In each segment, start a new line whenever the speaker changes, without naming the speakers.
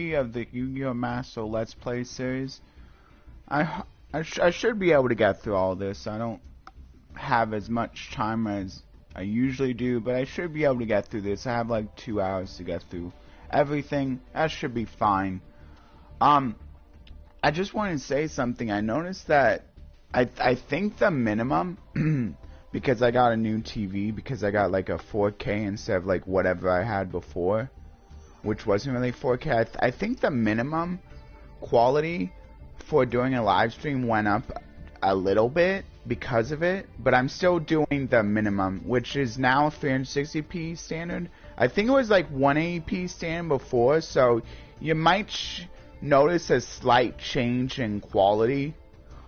copy of the Yu-Gi-Oh! Master Let's Play series. I should be able to get through all this. I don't have as much time as I usually do, but I should be able to get through this. I have like 2 hours to get through everything. That should be fine. I just wanted to say something. I noticed that I think the minimum because I got a new TV, because I got like a 4K instead of like whatever I had before, which wasn't really 4K. I think the minimum quality for doing a live stream went up a little bit because of it, but I'm still doing the minimum, which is now 360p standard. I think it was like 180p standard before, so you might notice a slight change in quality.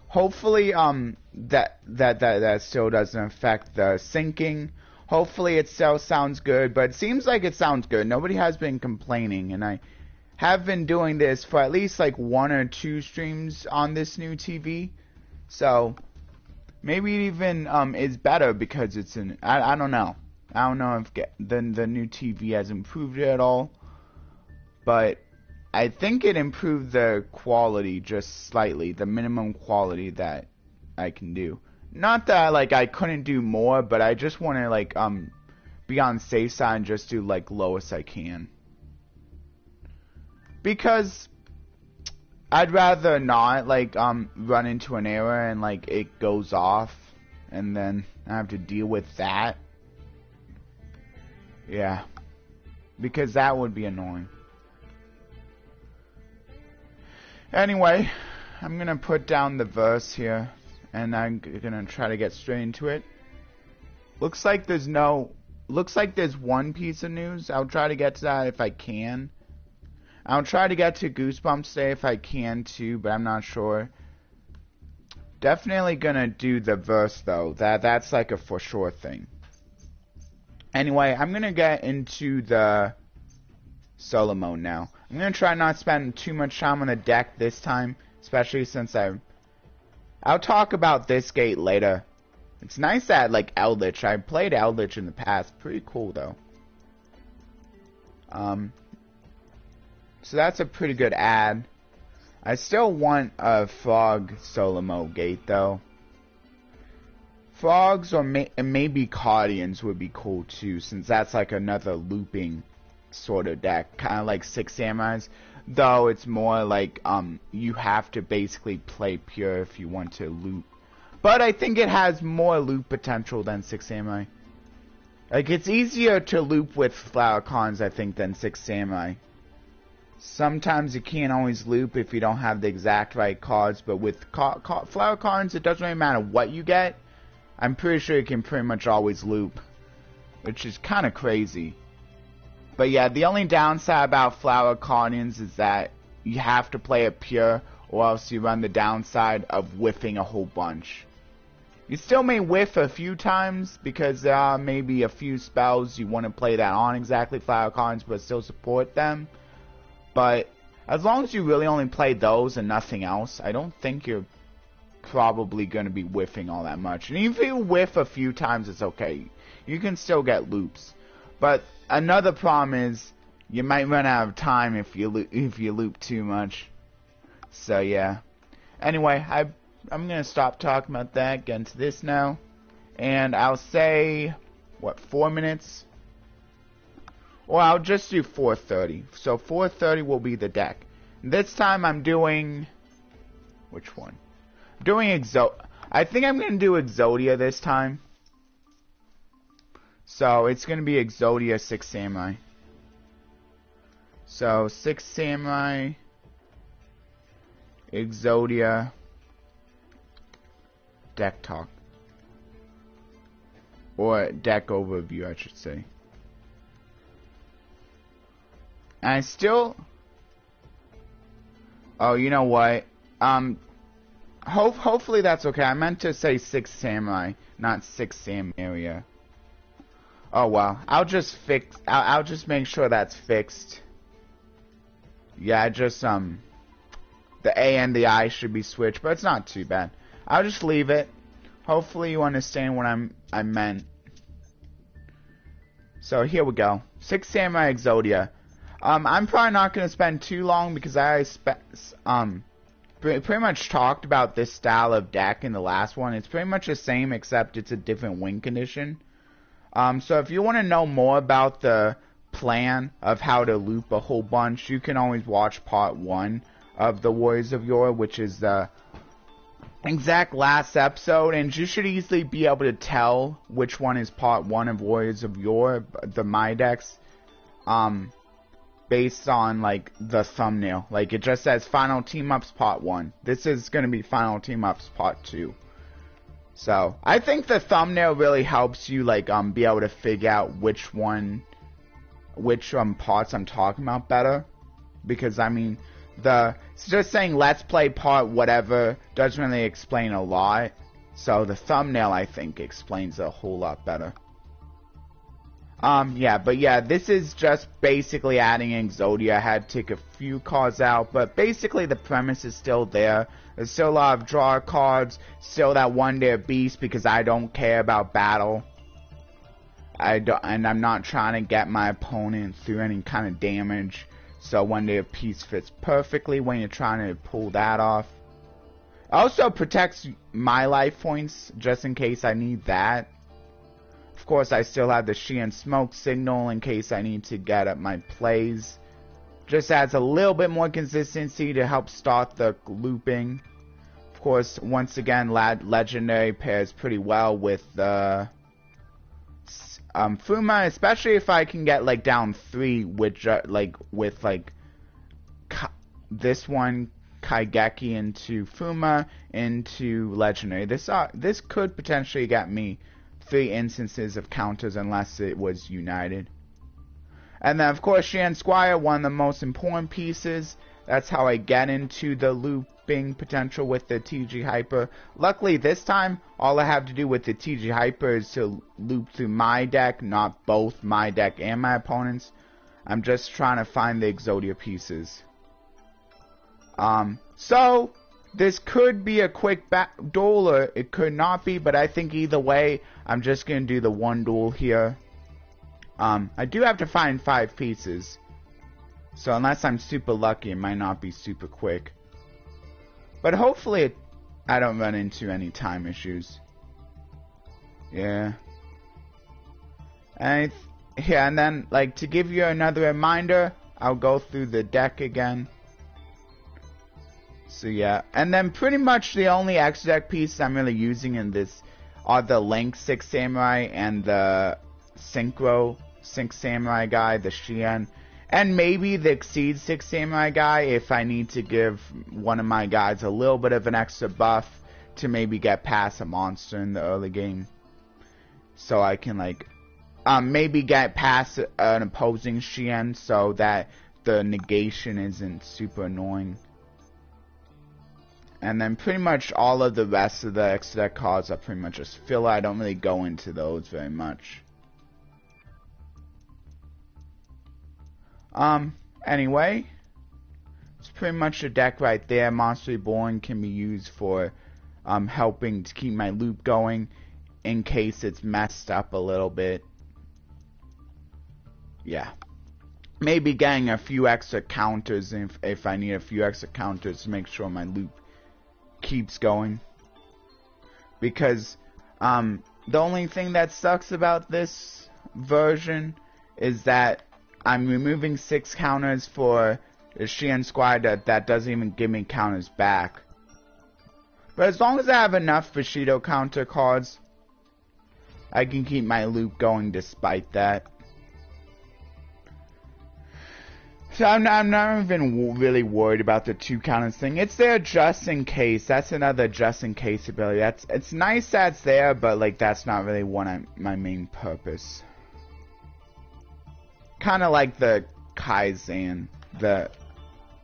Hopefully that still doesn't affect the syncing. Hopefully it still sounds good, but it seems like it sounds good. Nobody has been complaining, and I have been doing this for at least like 1 or 2 streams on this new TV. So maybe it even is better because it's an I don't know. I don't know if the new TV has improved it at all, but I think it improved the quality just slightly, the minimum quality that I can do. Not that like I couldn't do more, but I just want to like be on the safe side and just do like lowest I can. Because I'd rather not like run into an error and like it goes off and then I have to deal with that. Yeah. Because that would be annoying. Anyway, I'm gonna put down the verse here and I'm gonna try to get straight into it. Looks like there's one piece of news. I'll try to get to that if I can. I'll try to get to Goosebumps today if I can too, but I'm not sure. Definitely gonna do the verse though. That's like a for sure thing. Anyway, I'm gonna get into the solo mode now. I'm gonna try not to spend too much time on the deck this time, especially since I'll talk about this gate later. It's nice that like Eldritch. I played Eldritch in the past. Pretty cool though. So that's a pretty good ad. I still want a frog solo mode gate though. Frogs or maybe Guardians would be cool too, since that's like another looping sort of deck, kind of like Six Samurais. Though it's more like you have to basically play pure if you want to loop. But I think it has more loop potential than Six Samurai. Like it's easier to loop with Flower Cons I think than Six Samurai. Sometimes you can't always loop if you don't have the exact right cards, but with Flower Cards, it doesn't really matter what you get. I'm pretty sure you can pretty much always loop, which is kind of crazy. But yeah, the only downside about Flower Guardians is that you have to play it pure, or else you run the downside of whiffing a whole bunch. You still may whiff a few times, because there are maybe a few spells you want to play that aren't exactly Flower Guardians, but still support them. But as long as you really only play those and nothing else, I don't think you're probably going to be whiffing all that much. And even if you whiff a few times, it's okay. You can still get loops. But another problem is you might run out of time if you loop too much. So yeah. Anyway, I'm going to stop talking about that, get into this now. And I'll say, what, 4 minutes? Or I'll just do 4:30. So 4:30 will be the deck. This time I'm doing... Which one? I'm doing I think I'm going to do Exodia this time. So it's going to be Exodia 6 Samurai. So 6 Samurai, Exodia, deck talk. Or deck overview, I should say. And I still... Oh, you know what? Hopefully that's okay. I meant to say 6 Samurai, not 6 Sam area. Oh well, I'll just make sure that's fixed. Yeah, just the A and the I should be switched, but it's not too bad. I'll just leave it. Hopefully you understand what I meant. So here we go. 6 Samurai Exodia. I'm probably not going to spend too long because I pretty much talked about this style of deck in the last one. It's pretty much the same except it's a different win condition. So if you want to know more about the plan of how to loop a whole bunch, you can always watch part 1 of the Warriors of Yore, which is the exact last episode, and you should easily be able to tell which one is part 1 of Warriors of Yore, the My decks, based on like the thumbnail. Like it just says Final Team Ups Part 1. This is going to be Final Team Ups Part 2. So I think the thumbnail really helps you like be able to figure out which parts I'm talking about better, because I mean it's just saying let's play part whatever doesn't really explain a lot, so the thumbnail I think explains a whole lot better. This is just basically adding Exodia. I had to take a few cards out, but basically the premise is still there. There's still a lot of draw cards, still that one-day beast because I don't care about battle. And I'm not trying to get my opponent through any kind of damage. So one day a piece fits perfectly when you're trying to pull that off. Also protects my life points just in case I need that. Of course, I still have the Xian Smoke Signal in case I need to get up my plays. Just adds a little bit more consistency to help start the looping. Of course, once again, Legendary pairs pretty well with the Fuma, especially if I can get like down 3 with this one Kaigeki into Fuma into Legendary. This could potentially get me 3 instances of counters unless it was united. And then of course Xian Squire, one of the most important pieces. That's how I get into the looping potential with the TG Hyper. Luckily this time all I have to do with the TG Hyper is to loop through my deck, not both my deck and my opponent's. I'm just trying to find the Exodia pieces. So this could be a quick duel or it could not be, but I think either way I'm just going to do the one duel here. I do have to find 5 pieces, so unless I'm super lucky it might not be super quick, but hopefully I don't run into any time issues. Yeah. And then like to give you another reminder, I'll go through the deck again. So yeah, and then pretty much the only extra deck pieces I'm really using in this are the Link 6 Samurai and the Synchro 6 Samurai guy, the Xian, and maybe the Exceed 6 Samurai guy if I need to give one of my guys a little bit of an extra buff to maybe get past a monster in the early game. So I can like maybe get past an opposing Xian so that the negation isn't super annoying. And then pretty much all of the rest of the extra deck cards are pretty much just filler. I don't really go into those very much. Anyway, it's pretty much the deck right there. Monster Reborn can be used for helping to keep my loop going in case it's messed up a little bit. Yeah. Maybe getting a few extra counters if I need a few extra counters to make sure my loop keeps going, because the only thing that sucks about this version is that I'm removing 6 counters for the Xian Squad that doesn't even give me counters back. But as long as I have enough Bushido counter cards, I can keep my loop going despite that. So I'm not even really worried about the 2 counters thing. It's there just in case. That's another just in case ability. It's nice that's there, but like that's not really my main purpose. Kind of like the Kaizen, the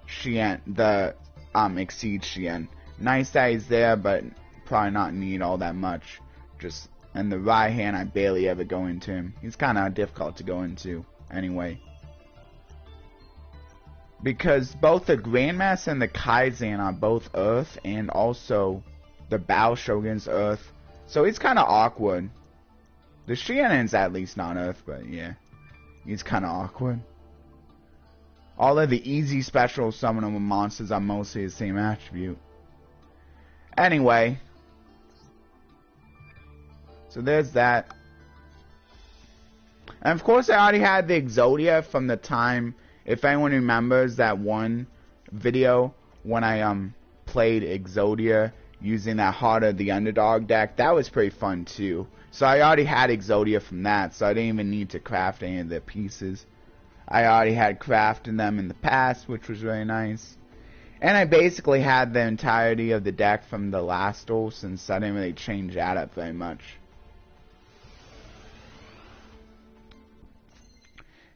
Xian, the Exceed Xian. Nice that he's there, but probably not need all that much. Just and the right hand, I barely ever go into him. He's kind of difficult to go into anyway. Because both the Grandmaster and the Kaizen are both Earth, and also the Bao Shogun's Earth. So it's kind of awkward. The Xian's at least not Earth, but yeah. He's kind of awkward. All of the easy special summonable monsters are mostly the same attribute. Anyway. So there's that. And of course I already had the Exodia from the time, if anyone remembers that one video when I played Exodia using that Heart of the Underdog deck. That was pretty fun too. So I already had Exodia from that, so I didn't even need to craft any of the pieces. I already had crafted them in the past, which was really nice. And I basically had the entirety of the deck from the last duel, since I didn't really change that up very much.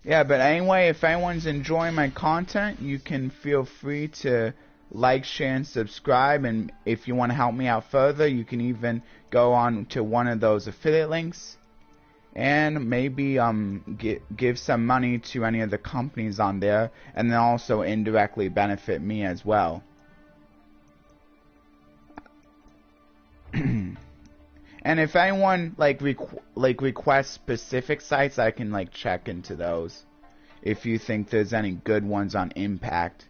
Yeah, but anyway, if anyone's enjoying my content, you can feel free to like, share, and subscribe. And if you want to help me out further, you can even go on to one of those affiliate links and maybe give some money to any of the companies on there, and then also indirectly benefit me as well. And if anyone requests specific sites, I can check into those if you think there's any good ones on Impact.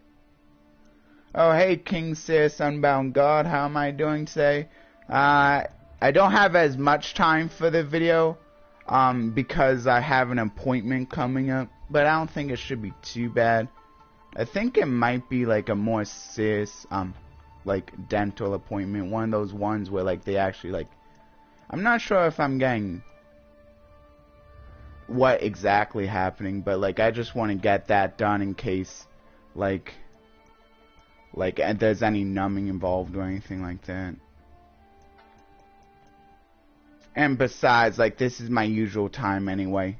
Oh hey, King Sis Unbound God, how am I doing today? I don't have as much time for the video because I have an appointment coming up, but I don't think it should be too bad. I think it might be a more serious dental appointment, one of those ones where they actually I'm not sure if I'm getting what exactly happening, but I just want to get that done in case there's any numbing involved or anything like that. And besides, this is my usual time anyway.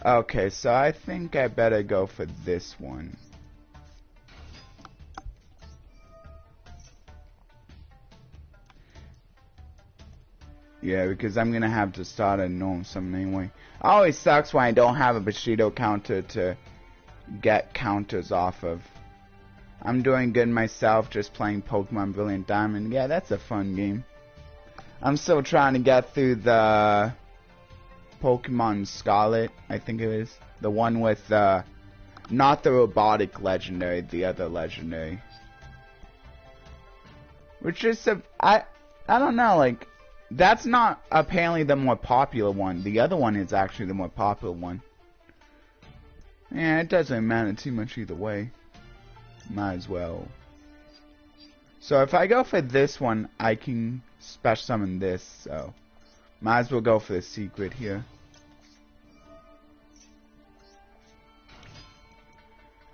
Okay, so I think I better go for this one. Yeah, because I'm gonna have to start a normal summon anyway. It always sucks when I don't have a Bushido counter to get counters off of. I'm doing good myself, just playing Pokemon Brilliant Diamond. Yeah, that's a fun game. I'm still trying to get through the Pokemon Scarlet, I think it is. The one with not the robotic legendary, the other legendary. Which is I don't know, that's not apparently the more popular one. The other one is actually the more popular one. Yeah, it doesn't matter too much either way. Might as well. So if I go for this one, I can special summon this, so might as well go for the secret here.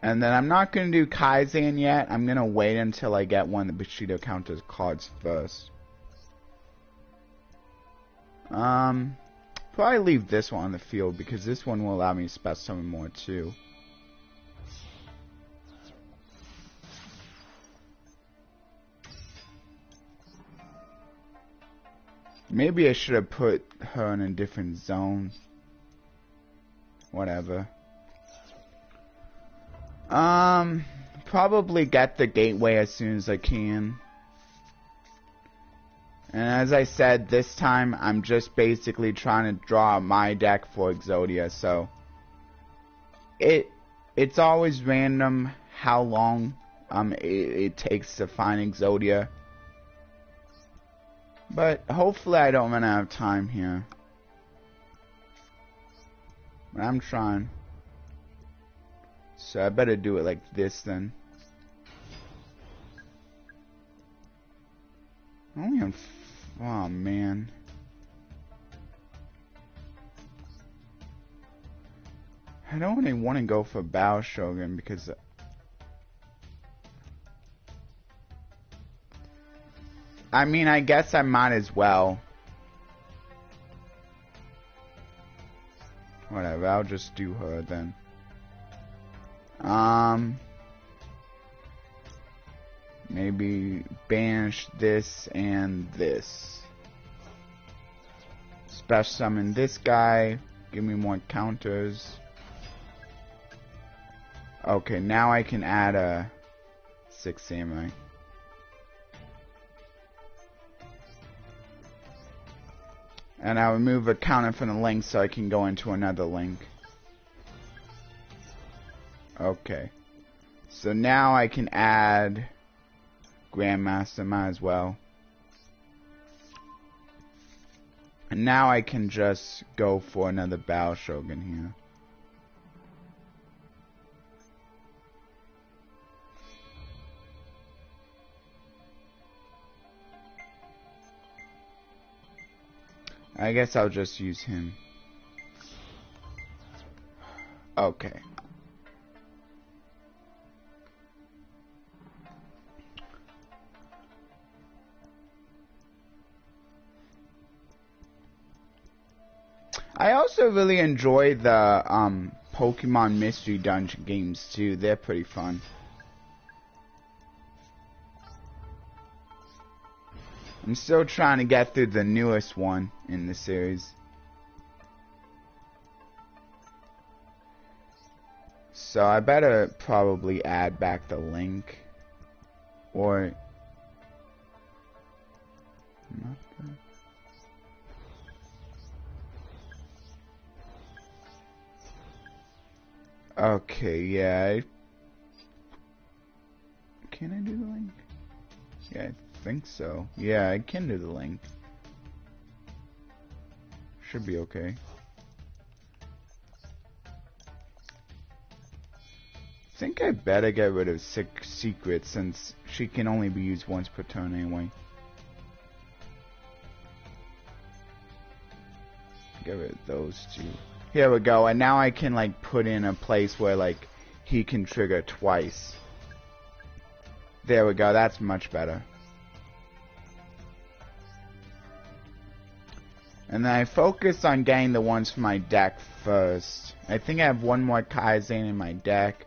And then I'm not going to do Kaizen yet. I'm going to wait until I get one of the Bushido counters cards first. Probably leave this one on the field because this one will allow me to special summon more too. Maybe I should have put her in a different zone. Whatever. Probably get the gateway as soon as I can. And as I said, this time I'm just basically trying to draw my deck for Exodia, so it's always random how long it takes to find Exodia. But hopefully I don't run out of time here. But I'm trying. So I better do it like this then. Only on oh man. I don't really want to go for Bao Shogun because I mean, I guess I might as well. Whatever, I'll just do her then. Maybe banish this and this. Special summon this guy. Give me more counters. Okay, now I can add a 6 samurai. And I'll remove a counter from the link so I can go into another link. Okay. So now I can add Grandmaster, might as well. And now I can just go for another Battle Shogun here. I guess I'll just use him. Okay. I also really enjoy the Pokemon Mystery Dungeon games too. They're pretty fun. I'm still trying to get through the newest one in the series. So I better probably add back the link. Or... Okay, yeah. Can I do the link? Yeah, I think so. Yeah, I can do the link. Should be okay. I think I better get rid of Secret since she can only be used once per turn anyway. Get rid of those two. Here we go, and now I can like put in a place where like he can trigger twice. There we go, that's much better. And then I focus on getting the ones from my deck first. I think I have one more Kaizen in my deck.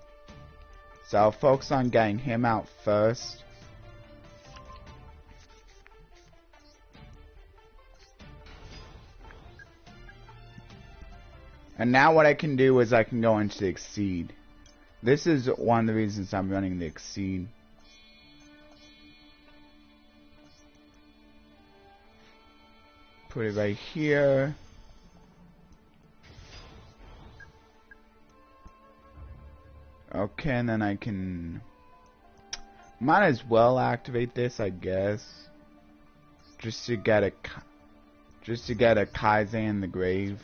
So I'll focus on getting him out first. And now what I can do is I can go into the Exceed. This is one of the reasons I'm running the Exceed. Put it right here. Okay, and then I can... Might as well activate this, I guess. Just to get a Kaizen in the grave.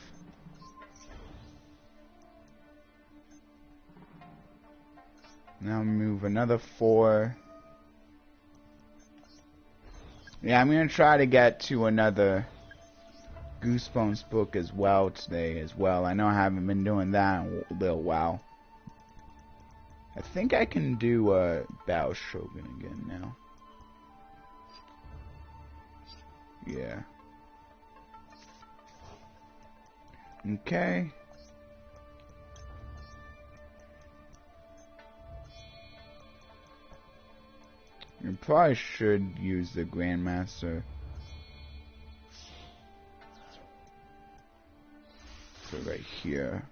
Now move another 4. Yeah, I'm gonna try to get to another Goosebumps book as well today as well. I know I haven't been doing that in a little while. I think I can do Battle Shogun again now. Yeah. Okay. You probably should use the Grandmaster. So right here.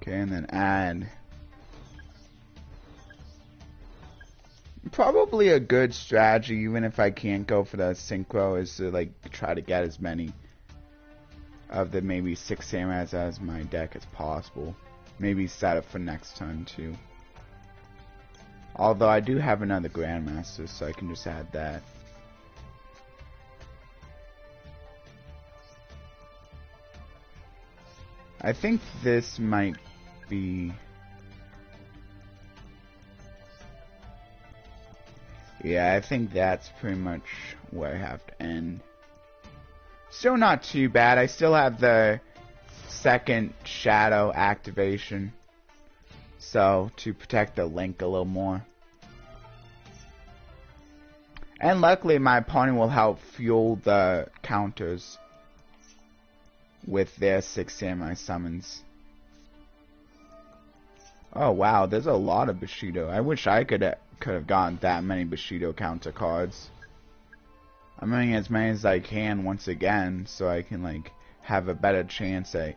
Okay, and then add. Probably a good strategy, even if I can't go for the synchro, is to like try to get as many of the maybe 6 samurais as my deck as possible. Maybe set up for next turn too. Although I do have another Grandmaster, so I can just add that. I think this might be... Yeah, I think that's pretty much where I have to end. Still not too bad. I still have the second shadow activation, so to protect the link a little more. And luckily my opponent will help fuel the counters with their 6 samurai summons. Oh wow, there's a lot of Bushido. I wish I could have gotten that many Bushido counter cards. I'm running as many as I can once again, so I can like have a better chance at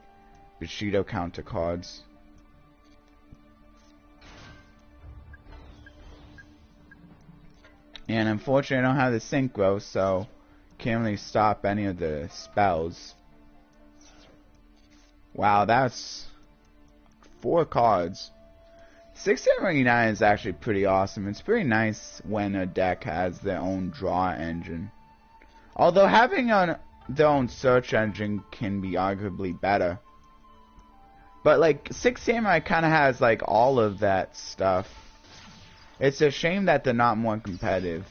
Bushido counter cards. And unfortunately I don't have the synchro, so can't really stop any of the spells. Wow, that's 4 cards. 679 is actually pretty awesome. It's pretty nice when a deck has their own draw engine. Although having their own search engine can be arguably better. But like 6 Samurai kind of has like all of that stuff. It's a shame that they're not more competitive.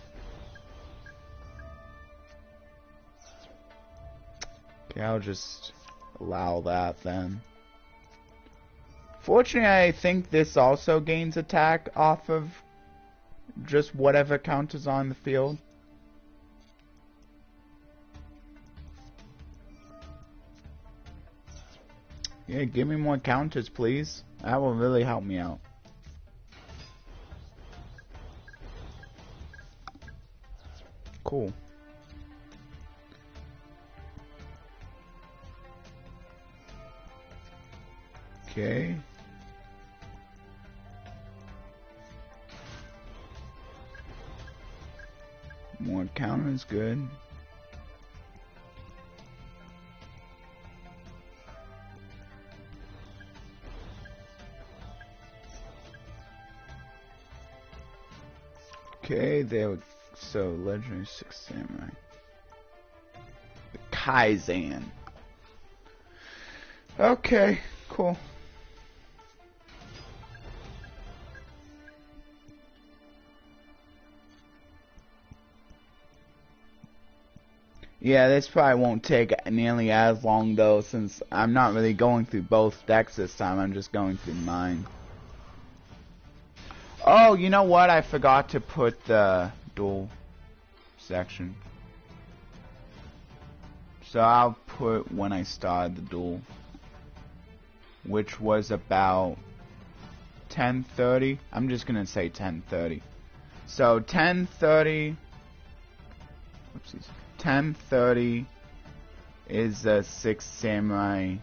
Okay, I'll just allow that then. Fortunately, I think this also gains attack off of just whatever counters on the field. Yeah, give me more counters, please. That will really help me out. Cool. Okay. More counters, good. Okay, there. So legendary 6 Samurai. The Kaizen. Okay, cool. Yeah, this probably won't take nearly as long though, since I'm not really going through both decks this time, I'm just going through mine. Oh, you know what? I forgot to put the duel section. So I'll put when I started the duel, which was about 10:30. I'm just gonna say 10:30. So 10:30. Oopsies. 10:30 is the 6 Samurai.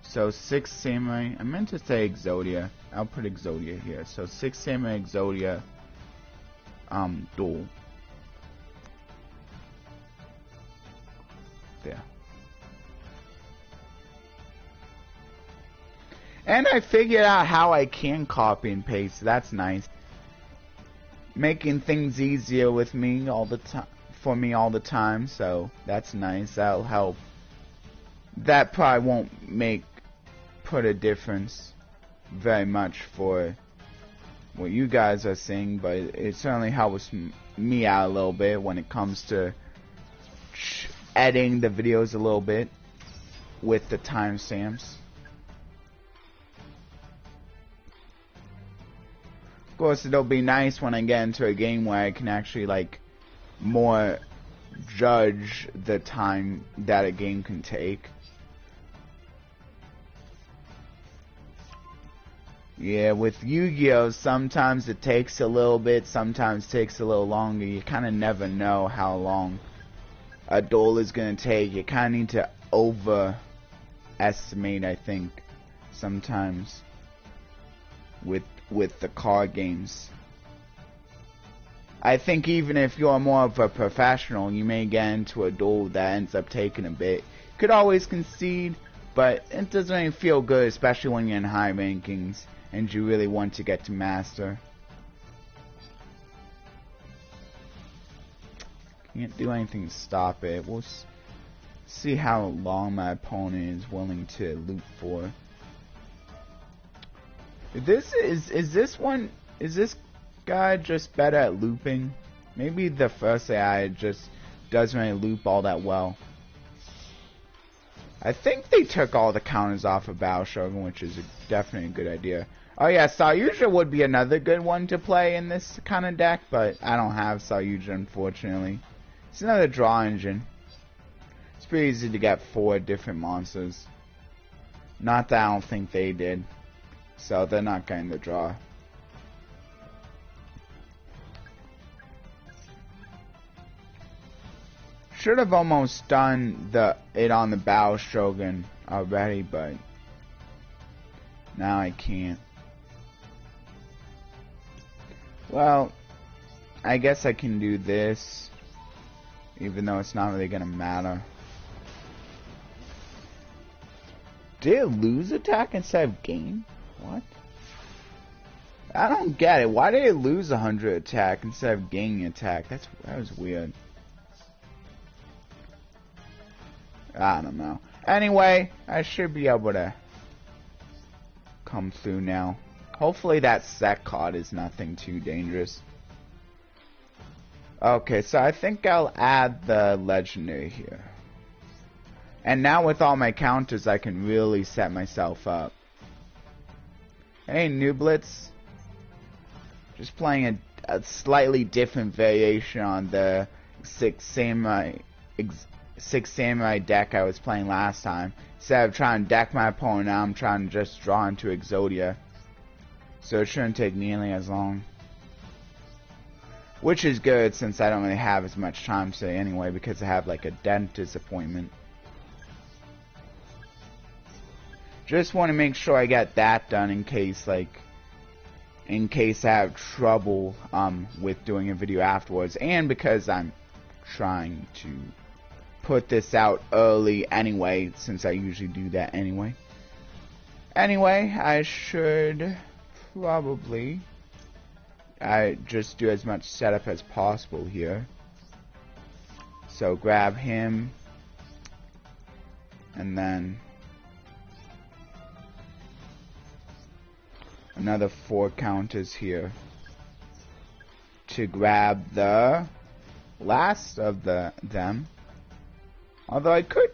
So 6 Samurai. I meant to say Exodia. I'll put Exodia here. So 6 Samurai Exodia. Duel. There. And I figured out how I can copy and paste. That's nice. Making things easier with me all the time, for me all the time, so that's nice. That'll help. That probably won't put a difference very much for what you guys are seeing, but it certainly helps me out a little bit when it comes to editing the videos a little bit with the timestamps. Of course, it'll be nice when I get into a game where I can actually like more judge the time that a game can take. Yeah, with Yu-Gi-Oh! Sometimes it takes a little bit, sometimes takes a little longer. You kind of never know how long a duel is going to take. You kind of need to overestimate, I think, sometimes with the card games. I think even if you're more of a professional, you may get into a duel that ends up taking a bit. Could always concede, but it doesn't really feel good, especially when you're in high rankings and you really want to get to master. Can't do anything to stop it. We'll see how long my opponent is willing to loop for. Is this guy just better at looping? Maybe the first AI just doesn't really loop all that well. I think they took all the counters off of Battle Shogun, which is definitely a good idea. Oh yeah, Saryuja would be another good one to play in this kind of deck, but I don't have Saryuja, unfortunately. It's another draw engine. It's pretty easy to get 4 different monsters. Not that I don't think they did. So they're not getting the draw. Should have almost done it on the Battle Shogun already, but now I can't. Well, I guess I can do this, even though it's not really gonna matter. Did it lose attack instead of gain? What? I don't get it. Why did it lose 100 attack instead of gaining attack? That was weird. I don't know. Anyway, I should be able to come through now. Hopefully that set card is nothing too dangerous. Okay, so I think I'll add the legendary here. And now with all my counters, I can really set myself up. Hey, Nublitz. Just playing a slightly different variation on the six samurai deck I was playing last time. Instead of trying to deck my opponent, now I'm trying to just draw into Exodia. So it shouldn't take nearly as long. Which is good since I don't really have as much time today anyway, because I have like a dentist appointment. Just want to make sure I get that done in case I have trouble with doing a video afterwards, and because I'm trying to put this out early anyway, since I usually do that anyway. Anyway, I should probably just do as much setup as possible here. So grab him, and then another 4 counters here to grab the last of them. Although I could,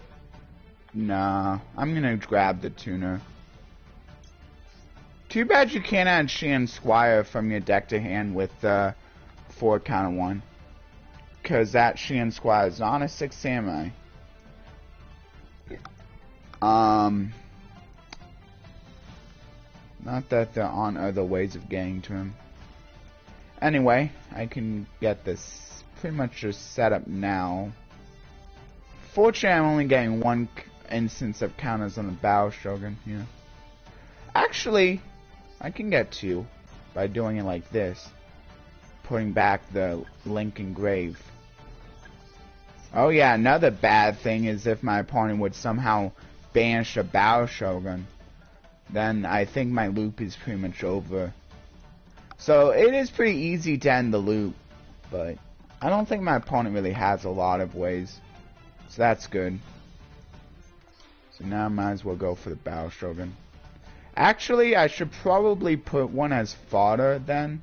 nah, I'm gonna grab the tuner. Too bad you can't add Shan Squire from your deck to hand with the 4 counter one, cause that Shan Squire is on a 6 samurai. Not that there aren't other ways of getting to him. Anyway, I can get this pretty much just set up now. Fortunately, I'm only getting 1 instance of counters on the Battle Shogun here. Actually, I can get 2 by doing it like this. Putting back the link engraved. Oh yeah, another bad thing is if my opponent would somehow banish a Battle Shogun, then I think my loop is pretty much over. So it is pretty easy to end the loop, but I don't think my opponent really has a lot of ways. So that's good. So now I might as well go for the Battle Shogun. Actually, I should probably put one as fodder then.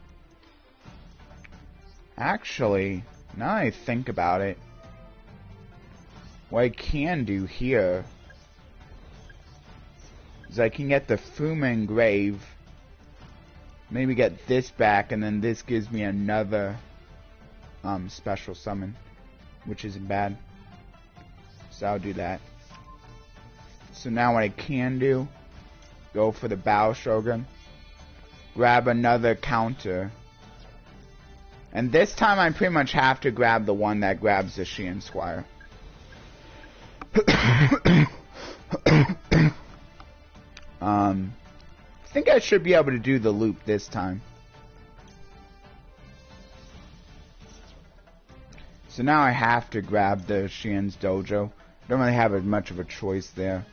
Actually, now I think about it, what I can do here is I can get the Fuma engrave, maybe get this back, and then this gives me another special summon, which isn't bad. So I'll do that. So now what I can do, go for the Battle Shogun, grab another counter, and this time I pretty much have to grab the one that grabs the Shan Squire. I think I should be able to do the loop this time. So now I have to grab the Shan's Dojo. Don't really have much of a choice there.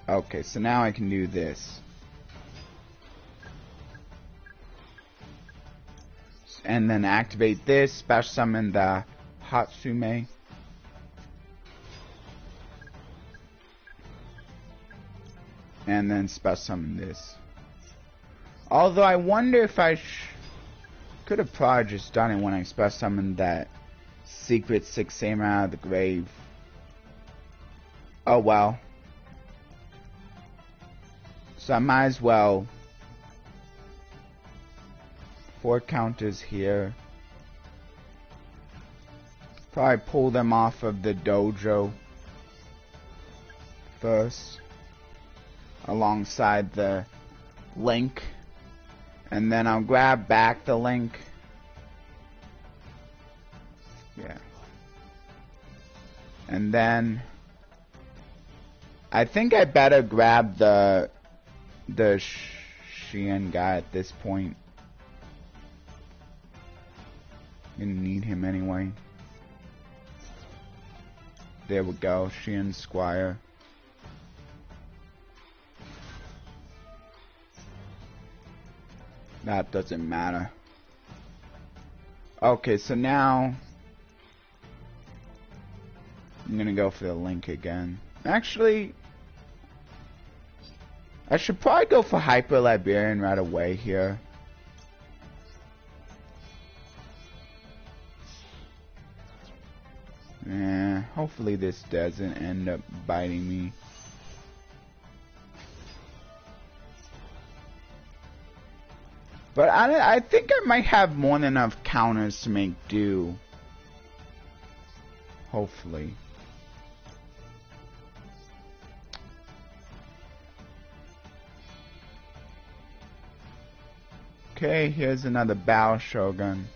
Okay, so now I can do this. And then activate this, special summon the Hatsume. And then special summon this. Although I wonder if I could have probably just done it when I special summoned that secret 6 samurai out of the grave. Oh well. So I might as well 4 counters here. Probably pull them off of the dojo first, alongside the link, and then I'll grab back the link. Yeah. And then I think I better grab the the Xian guy at this point. Gonna need him anyway. There we go, Xian Squire. That doesn't matter. Okay, so now I'm gonna go for the link again. Actually, I should probably go for Hyper Librarian right away here. Hopefully this doesn't end up biting me. But I think I might have more than enough counters to make do. Hopefully. Okay, here's another Bao Shogun.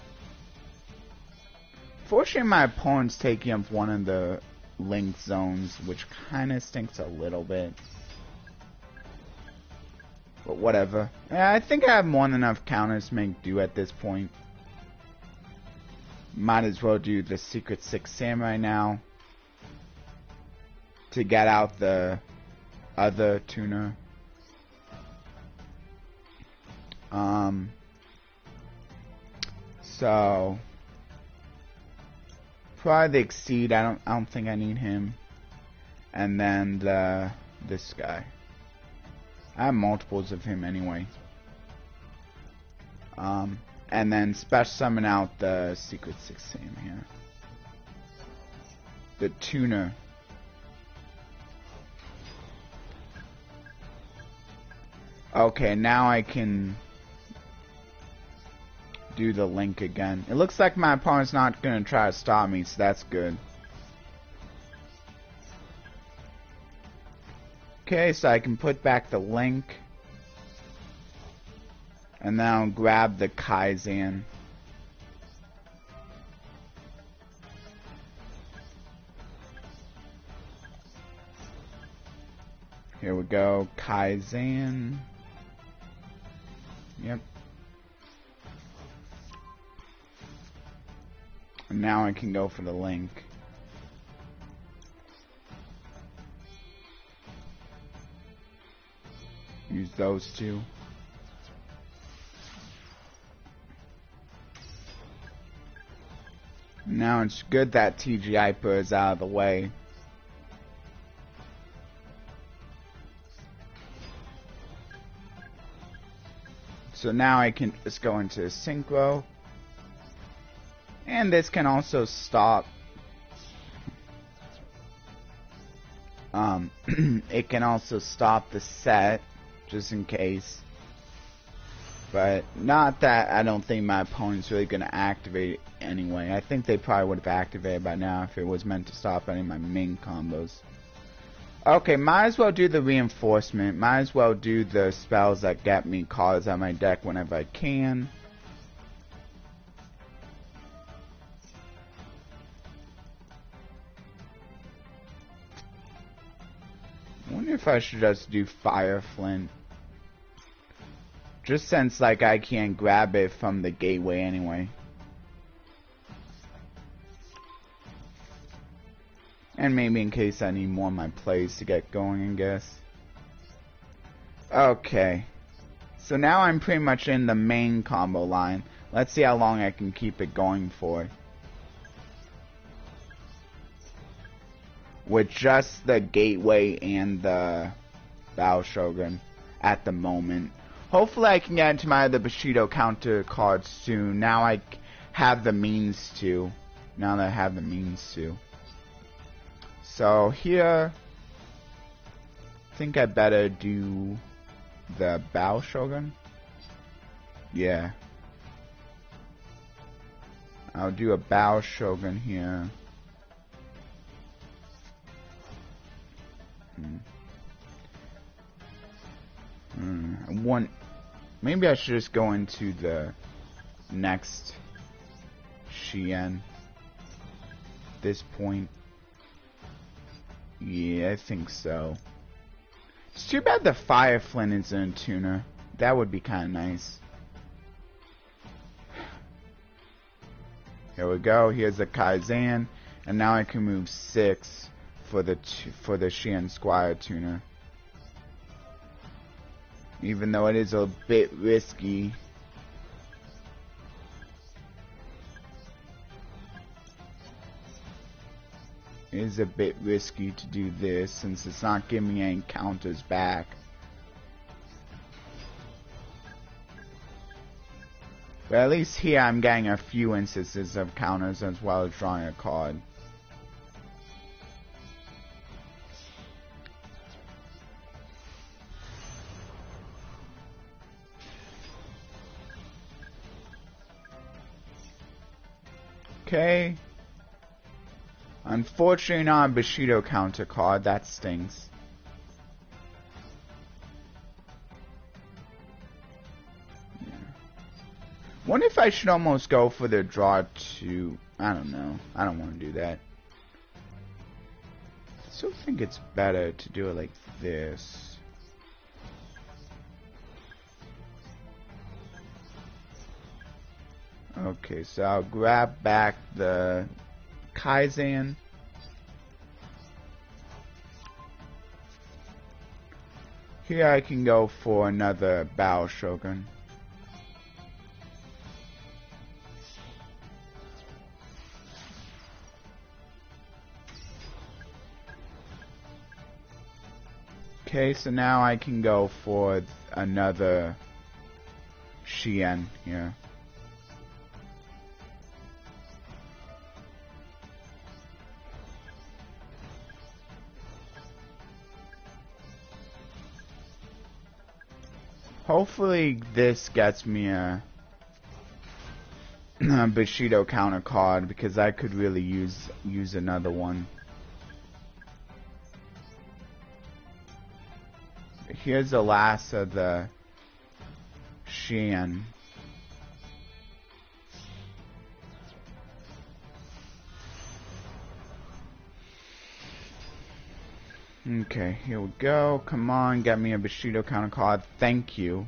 Fortunately, my opponent's taking up one of the link zones, which kind of stinks a little bit. But whatever. Yeah, I think I have more than enough counters to make do at this point. Might as well do the Secret Six Samurai now to get out the other tuner. So probably the Exceed. I don't think I need him. And then this guy. I have multiples of him anyway. And then special summon out the Secret Six Sam here. The tuner. Okay, now I can do the link again. It looks like my opponent's not gonna try to stop me, so that's good. Okay, so I can put back the link. And now grab the Kaizen. Here we go, Kaizen. Yep. And now I can go for the link. Use those two. Now it's good that TG Hyper is out of the way. So now I can just go into Synchro. And this can also stop. It can also stop the set, just in case. But not that I don't think my opponent's really going to activate it anyway. I think they probably would have activated by now if it was meant to stop any of my main combos. Okay, might as well do the reinforcement. Might as well do the spells that get me cards out of my deck whenever I can. I wonder if I should just do Fire Flint. Just since, like, I can't grab it from the gateway anyway. And maybe in case I need more of my plays to get going, I guess. Okay. So now I'm pretty much in the main combo line. Let's see how long I can keep it going for. With just the gateway and the Bao Shogun at the moment. Hopefully I can get into my other Bushido counter cards soon. Now I have the means to. Now that I have the means to. So here, I think I better do the Bao Shogun. Yeah. I'll do a Bao Shogun here. Maybe I should just go into the next Xian. This point. Yeah, I think so. It's too bad the fire flint isn't a tuner. That would be kind of nice. Here we go. Here's the Kaizen, and now I can move 6 for the Xian Squire tuner. Even though it is a bit risky. It is a bit risky to do this since it's not giving me any counters back. But at least here I'm getting a few instances of counters as well as drawing a card. Okay. Unfortunately not a Bushido counter card, that stinks. Yeah. Wonder if I should almost go for the draw 2. I don't know. I don't want to do that. I still think it's better to do it like this. Okay, so I'll grab back the Kaizen. Here I can go for another Bao Shogun. Okay, so now I can go for another Xian here. Hopefully this gets me a Bushido counter card because I could really use another one. Here's the last of the Xian. Okay, here we go. Come on, get me a Bushido counter card. Thank you.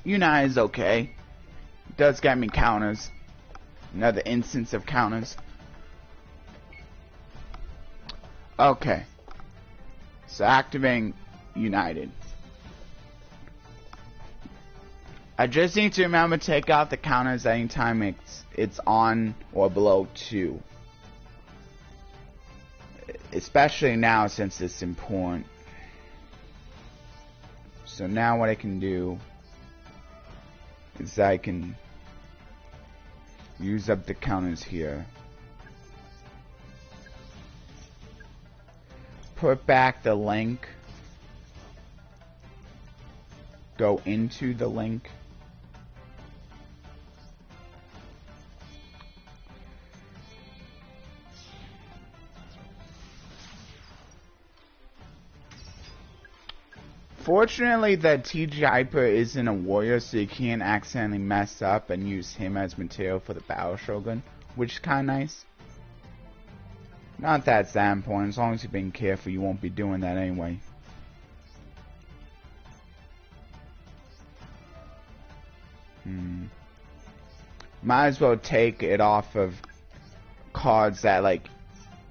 Unite is okay. It does get me counters. Another instance of counters. Okay. So activating United. I just need to remember to take out the counters anytime it's on or below 2. Especially now since it's important. So now what I can do is I can use up the counters here. Put back the link. Go into the link. Fortunately, the TG Hyper isn't a warrior, so you can't accidentally mess up and use him as material for the Battle Shogun, which is kind of nice. Not that it's that important. As long as you're being careful, you won't be doing that anyway. Might as well take it off of cards that, like,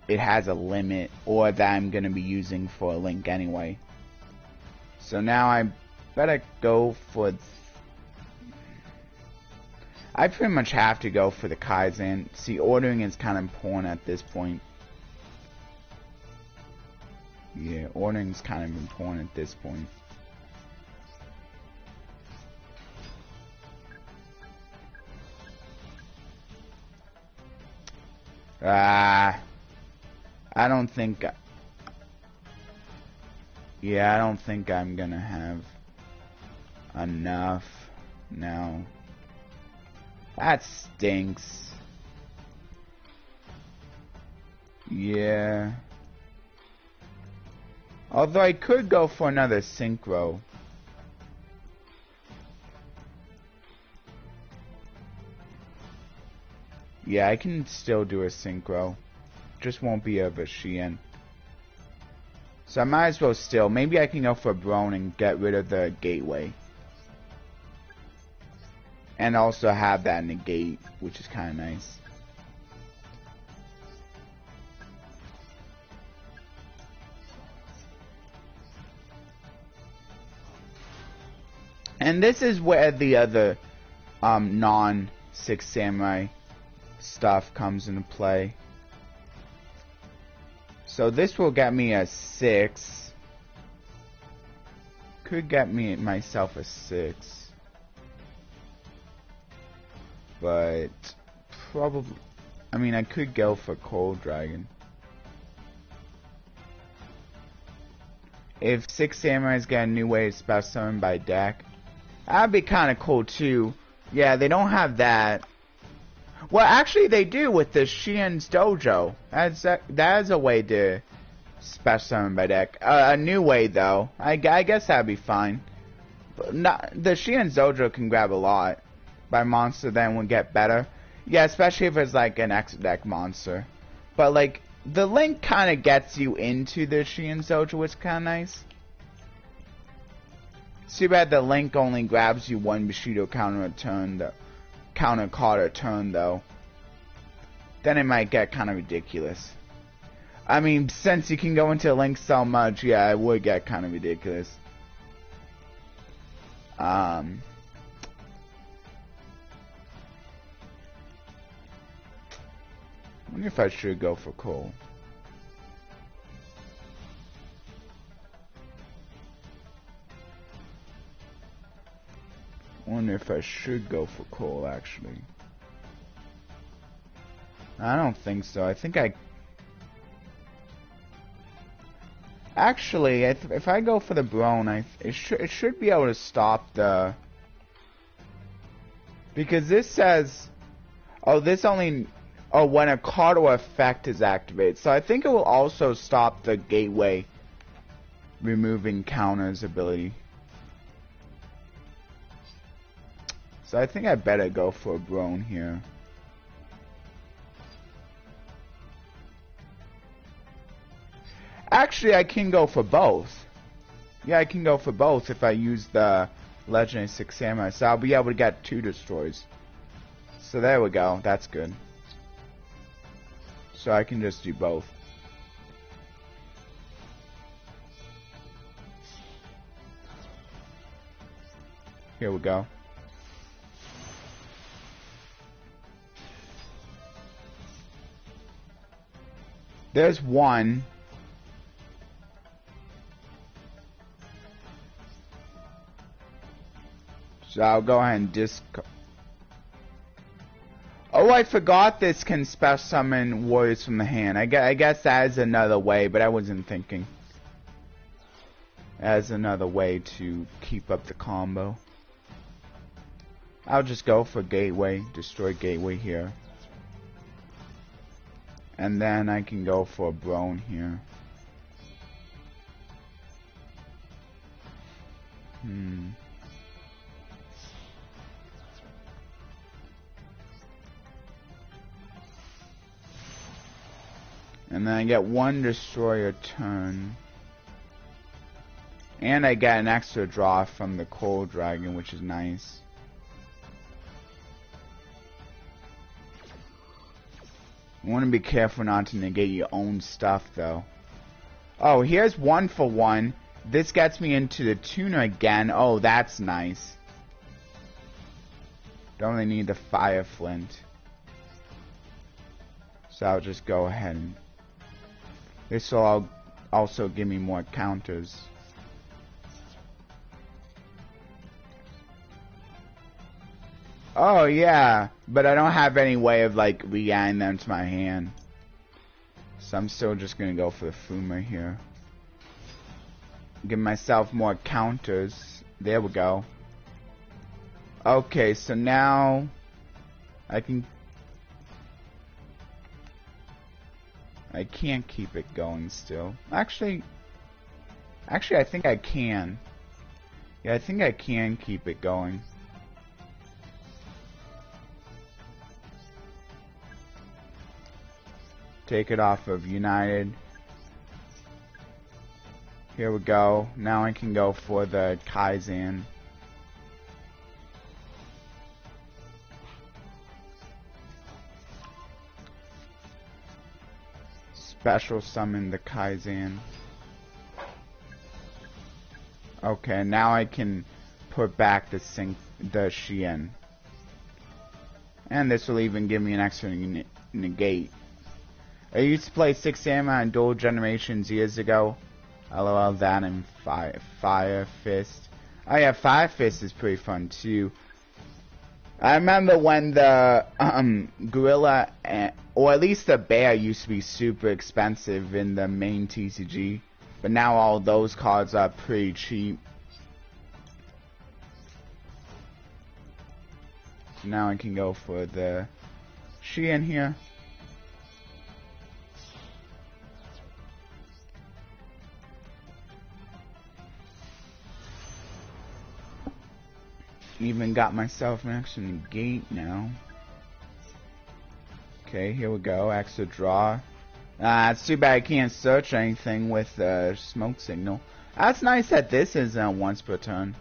it has a limit, or that I'm going to be using for a link anyway. So now I better go for... I pretty much have to go for the Kaizen. See, ordering is kind of important at this point. Yeah, ordering is kind of important at this point. I don't think... Yeah, I don't think I'm gonna have enough now. That stinks. Yeah. Although I could go for another synchro. Yeah, I can still do a synchro. Just won't be of a Xian. So I might as well still. Maybe I can go for Brone and get rid of the gateway. And also have that negate, which is kind of nice. And this is where the other non-6 samurai stuff comes into play. So this will get me a 6. Could get me myself a 6. But probably, I mean, I could go for Cold Dragon. If 6 samurais get a new way to special summon by deck, that'd be kind of cool too. Yeah, they don't have that. Well, actually, they do with the Shien's Dojo. That is a way to special summon by deck. A new way, though. I guess that'd be fine. But the Shien's Dojo can grab a lot by monster, then would get better. Yeah, especially if it's like an X deck monster. But like the link kind of gets you into the Shien's Dojo, which is kind of nice. Too bad the link only grabs you one Bushido counter a turn. Counter card a turn though, then it might get kind of ridiculous. I mean, since you can go into Link so much, yeah, it would get kind of ridiculous. I wonder if I should go for Cole. I wonder if I should go for Cole, actually. I don't think so. I think I... Actually, if I go for the Brone, it should be able to stop the... Because this says... Oh, this only... Oh, when a card or effect is activated. So I think it will also stop the Gateway removing counters ability. So I think I better go for a Brone here. Actually, I can go for both. Yeah, I can go for both if I use the Legendary 6 Samurai. So I'll be able to get 2 destroys. So there we go. That's good. So I can just do both. Here we go. There's one. So I'll go ahead and discard. Oh, I forgot this can special summon warriors from the hand. I guess that is another way, but I wasn't thinking. That is another way to keep up the combo. I'll just go for Gateway, destroy Gateway here. And then I can go for a Brone here. And then I get 1 destroyer turn. And I get an extra draw from the Cold Dragon, which is nice. You want to be careful not to negate your own stuff, though. Oh, here's 1 for 1. This gets me into the tuner again. Oh, that's nice. Don't really need the Fire Flint. So I'll just go ahead and... This will also give me more counters. Oh, yeah. But I don't have any way of, like, re-adding them to my hand. So I'm still just going to go for the Fuma here. Give myself more counters. There we go. Okay, so now... I can't keep it going still. Actually, I think I can. Yeah, I think I can keep it going. Take it off of United. Here we go. Now I can go for the Kaizen. Special summon the Kaizen. Okay, now I can put back the Shien. And this will even give me an extra negate. I used to play 6 Samurai and Duel Generations years ago. LOL, that and Fire Fist. Oh yeah, Fire Fist is pretty fun too. I remember when the gorilla, or at least the bear, used to be super expensive in the main TCG, but now all those cards are pretty cheap. So now I can go for the Shien here. Even got myself an extra negate now. Okay, here we go. Extra draw. It's too bad I can't search anything with the smoke signal. That's nice that this is once per turn.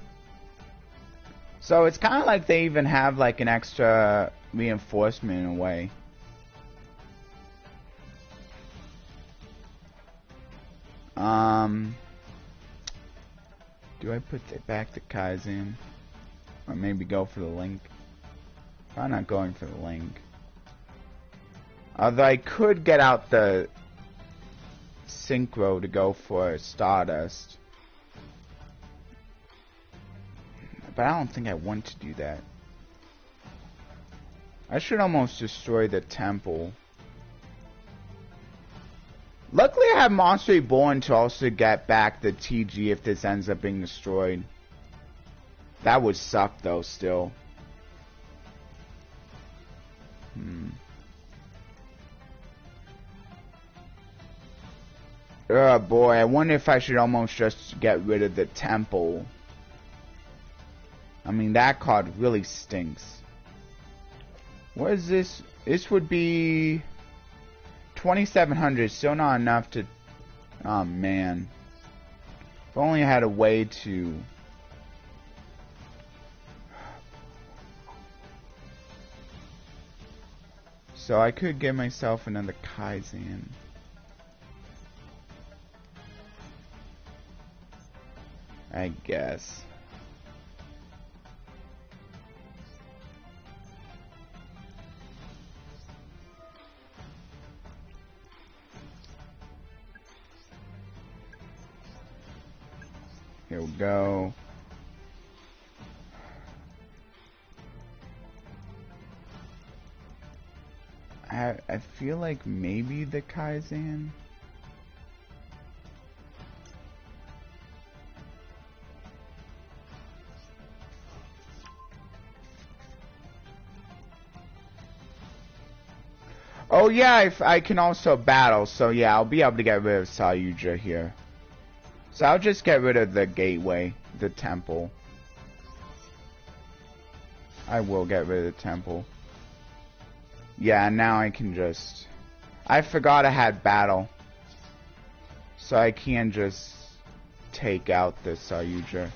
So it's kind of like they even have like an extra reinforcement in a way. Do I put back the Kaizen? Or maybe go for the Link? Probably not going for the Link. Although I could get out the Synchro to go for Stardust. But I don't think I want to do that. I should almost destroy the temple. Luckily I have Monster Reborn to also get back the TG if this ends up being destroyed. That would suck though still. Oh boy, I wonder if I should almost just get rid of the temple. I mean, that card really stinks. What is this? This would be 2,700. Still not enough to... Oh man. If only I had a way to... So I could get myself another Kaizen. I guess. Here we go. I feel like maybe the Kaizen. Oh yeah, I can also battle, so yeah, I'll be able to get rid of Sayuja here. So I'll just get rid of the gateway, the temple. I will get rid of the temple. Yeah, now I can just... I forgot I had battle. So I can just take out the Sayuja.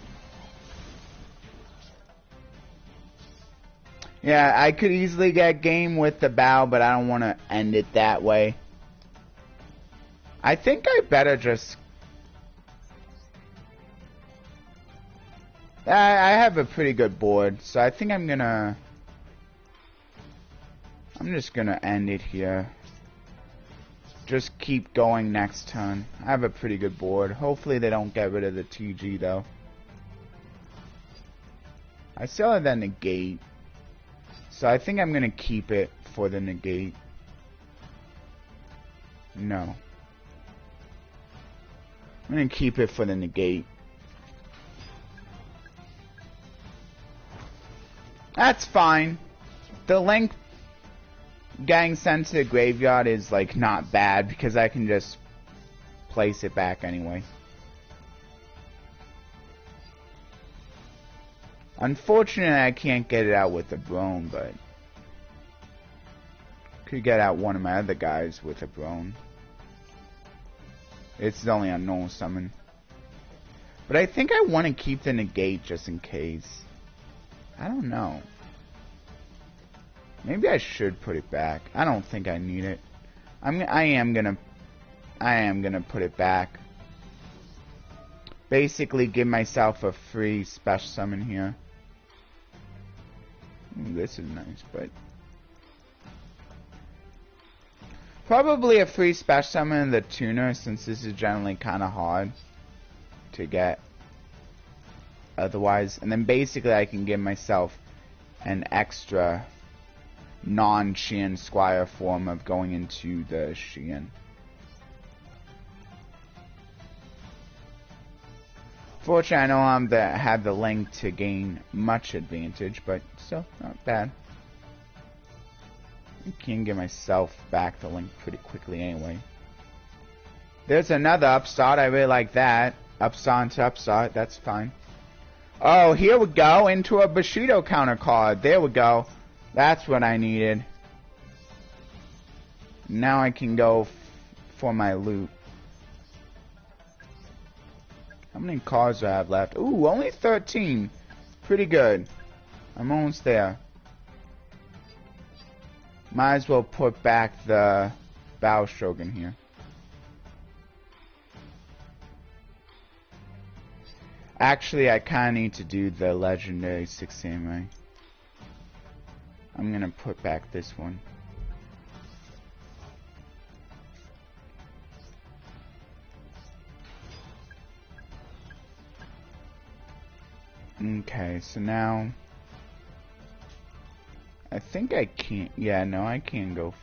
Yeah, I could easily get game with the bow, but I don't want to end it that way. I think I better just... I have a pretty good board, so I think I'm gonna... I'm just gonna end it here. Just keep going next turn. I have a pretty good board. Hopefully they don't get rid of the TG though. I still have that negate. So I think I'm gonna keep it for the negate. No. I'm gonna keep it for the negate. That's fine. The Link getting sent to the graveyard is like not bad because I can just place it back anyway. Unfortunately, I can't get it out with the Brone, but could get out one of my other guys with a Brone. It's only a normal summon. But I think I want to keep the negate just in case. I don't know. Maybe I should put it back. I don't think I need it. I am gonna put it back. Basically give myself a free special summon here. Ooh, this is nice, but probably a free special summon the tuner, since this is generally kind of hard to get otherwise. And then basically I can give myself an extra non-Xian Squire form of going into the Xian. Fortunately, I know I'm have the link to gain much advantage, but still not bad. I can get myself back the link pretty quickly anyway. There's another upstart. I really like that. Upstart into upstart. That's fine. Oh, here we go. Into a Bushido counter card. There we go. That's what I needed. Now I can go for my loot. How many cards do I have left? Ooh, only 13. Pretty good. I'm almost there. Might as well put back the Bao Shogun here. Actually, I kind of need to do the legendary 6 Samurai. I'm going to put back this one. Okay, so now I think I can't. Yeah, no, I can't go.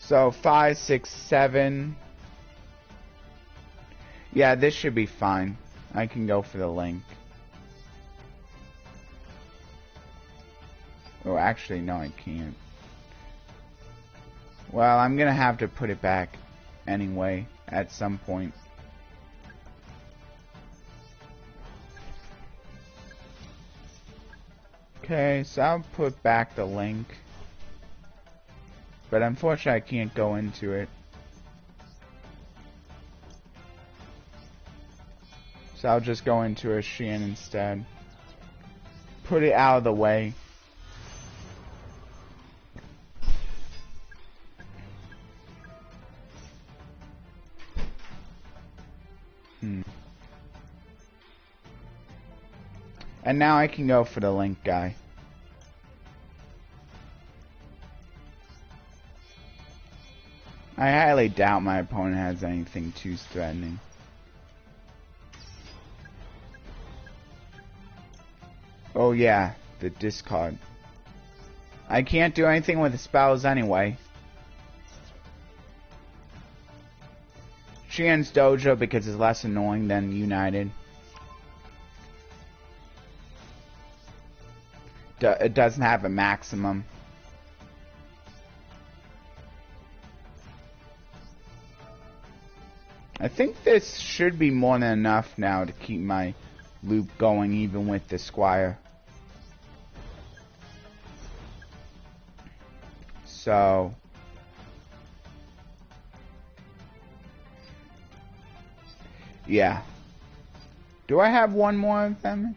So 5, 6, 7. Yeah, this should be fine. I can go for the link. Oh, actually, no, I can't. Well, I'm gonna have to put it back anyway at some point. Okay, so I'll put back the link. But unfortunately, I can't go into it. So I'll just go into a Xian instead. Put it out of the way. And now I can go for the link guy. I highly doubt my opponent has anything too threatening. Oh yeah, the discard. I can't do anything with the spells anyway. Xian's Dojo because it's less annoying than United. It doesn't have a maximum. I think this should be more than enough now to keep my loop going even with the Squire. So yeah. Do I have one more of them?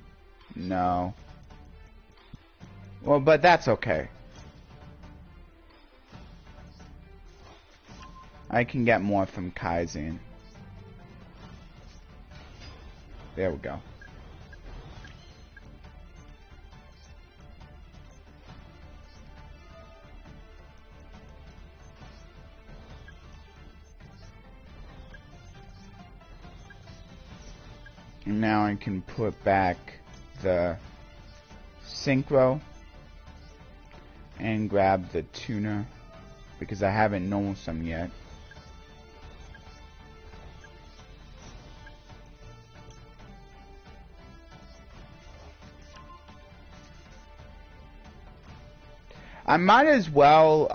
No. Well, but that's okay. I can get more from Kaizen. There we go. And now I can put back the Synchro and grab the tuner because I haven't known some yet. I might as well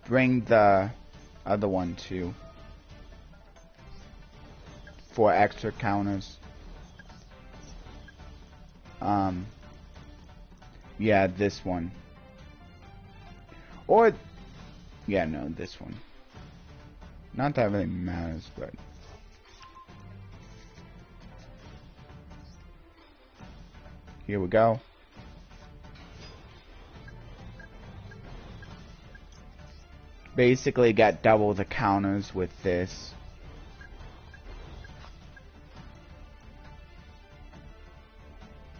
bring the other one too for extra counters. Yeah, this one. Or yeah, no, this one. Not that really matters, but here we go. Basically got double the counters with this.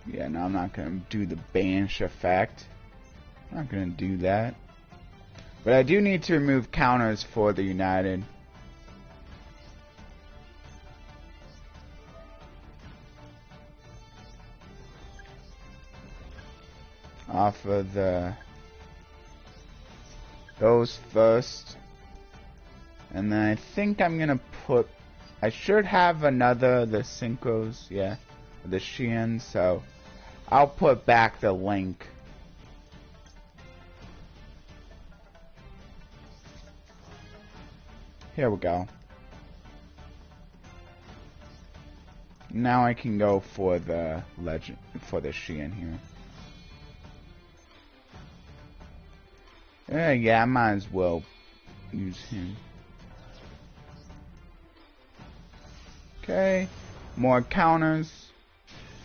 Yeah, no, I'm not gonna do the banish effect. I'm not gonna do that. But I do need to remove counters for the United. Off of those first. And then I think I'm gonna put, I should have another, the synchros, yeah, the Shein, so I'll put back the link. Here we go. Now I can go for the legend, for the Shein here. Yeah, I might as well use him. Okay, more counters.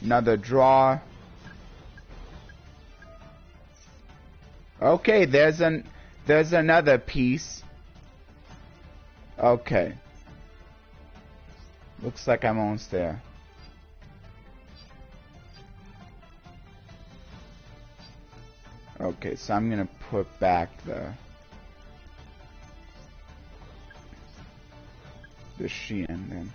Another draw. Okay, there's another piece. Okay. Looks like I'm almost there. Okay, so I'm gonna put back the Shein then.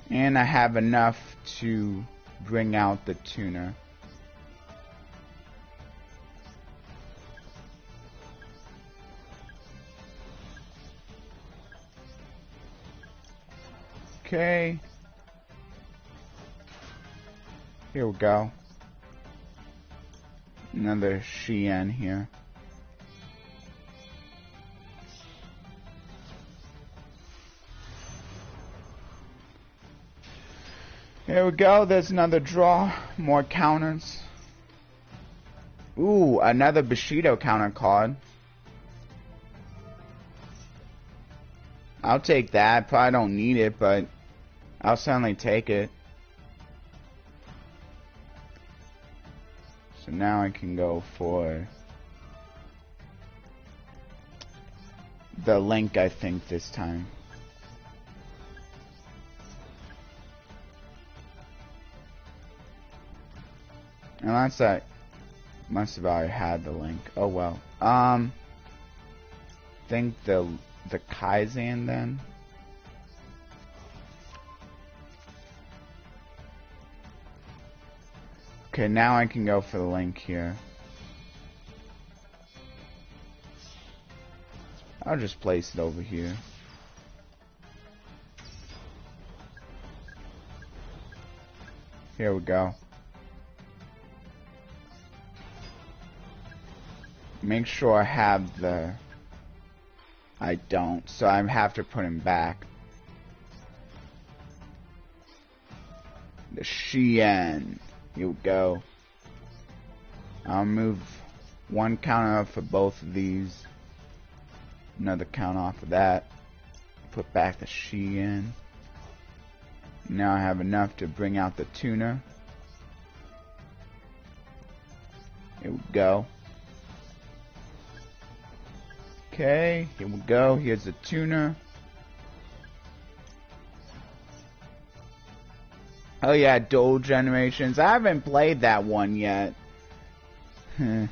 And I have enough to bring out the tuner. Okay. Here we go. Another Shein here. Here we go, there's another draw, more counters. Ooh, another Bushido counter card. I'll take that, probably don't need it, but I'll certainly take it. So now I can go for the link, I think, this time. Unless I must have already had the link. Oh well. Think the Kaizen then. Okay, now I can go for the link here. I'll just place it over here. Here we go. Make sure I have the... I don't, so I have to put him back. The Shein. Here we go. I'll move one counter up for both of these. Another count off of that. Put back the Shein. Now I have enough to bring out the tuner. Here we go. Okay, here we go. Here's the tuner. Oh yeah, Duel Generations. I haven't played that one yet. Yeah,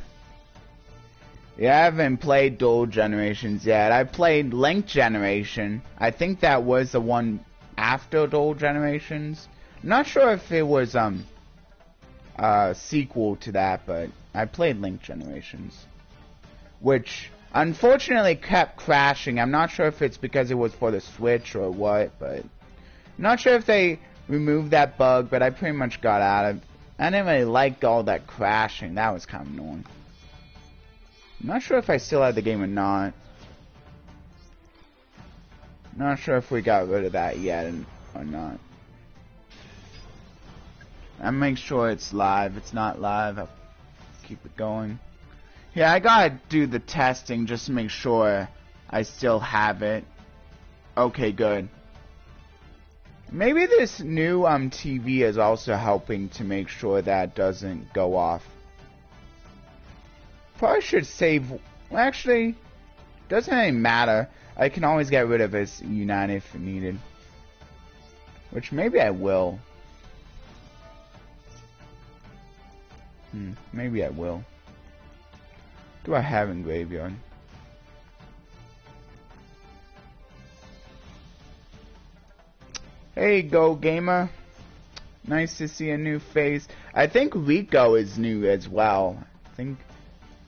I haven't played Duel Generations yet. I played Link Generation. I think that was the one after Duel Generations. I'm not sure if it was a sequel to that, but I played Link Generations, which unfortunately kept crashing. I'm not sure if it's because it was for the Switch or what, but I'm not sure if they removed that bug, but I pretty much got out of it. I didn't really like all that crashing. That was kind of annoying. I'm not sure if I still had the game or not. Not sure if we got rid of that yet or not. I'll make sure it's live. If it's not live, I'll keep it going. Yeah, I gotta do the testing just to make sure I still have it. Okay, good. Maybe this new TV is also helping to make sure that doesn't go off. Probably should save. Well, actually, doesn't really matter. I can always get rid of this United if needed. Which maybe I will. Maybe I will. Do I have in graveyard? Hey, Go Gamer. Nice to see a new face. I think Rico is new as well. I think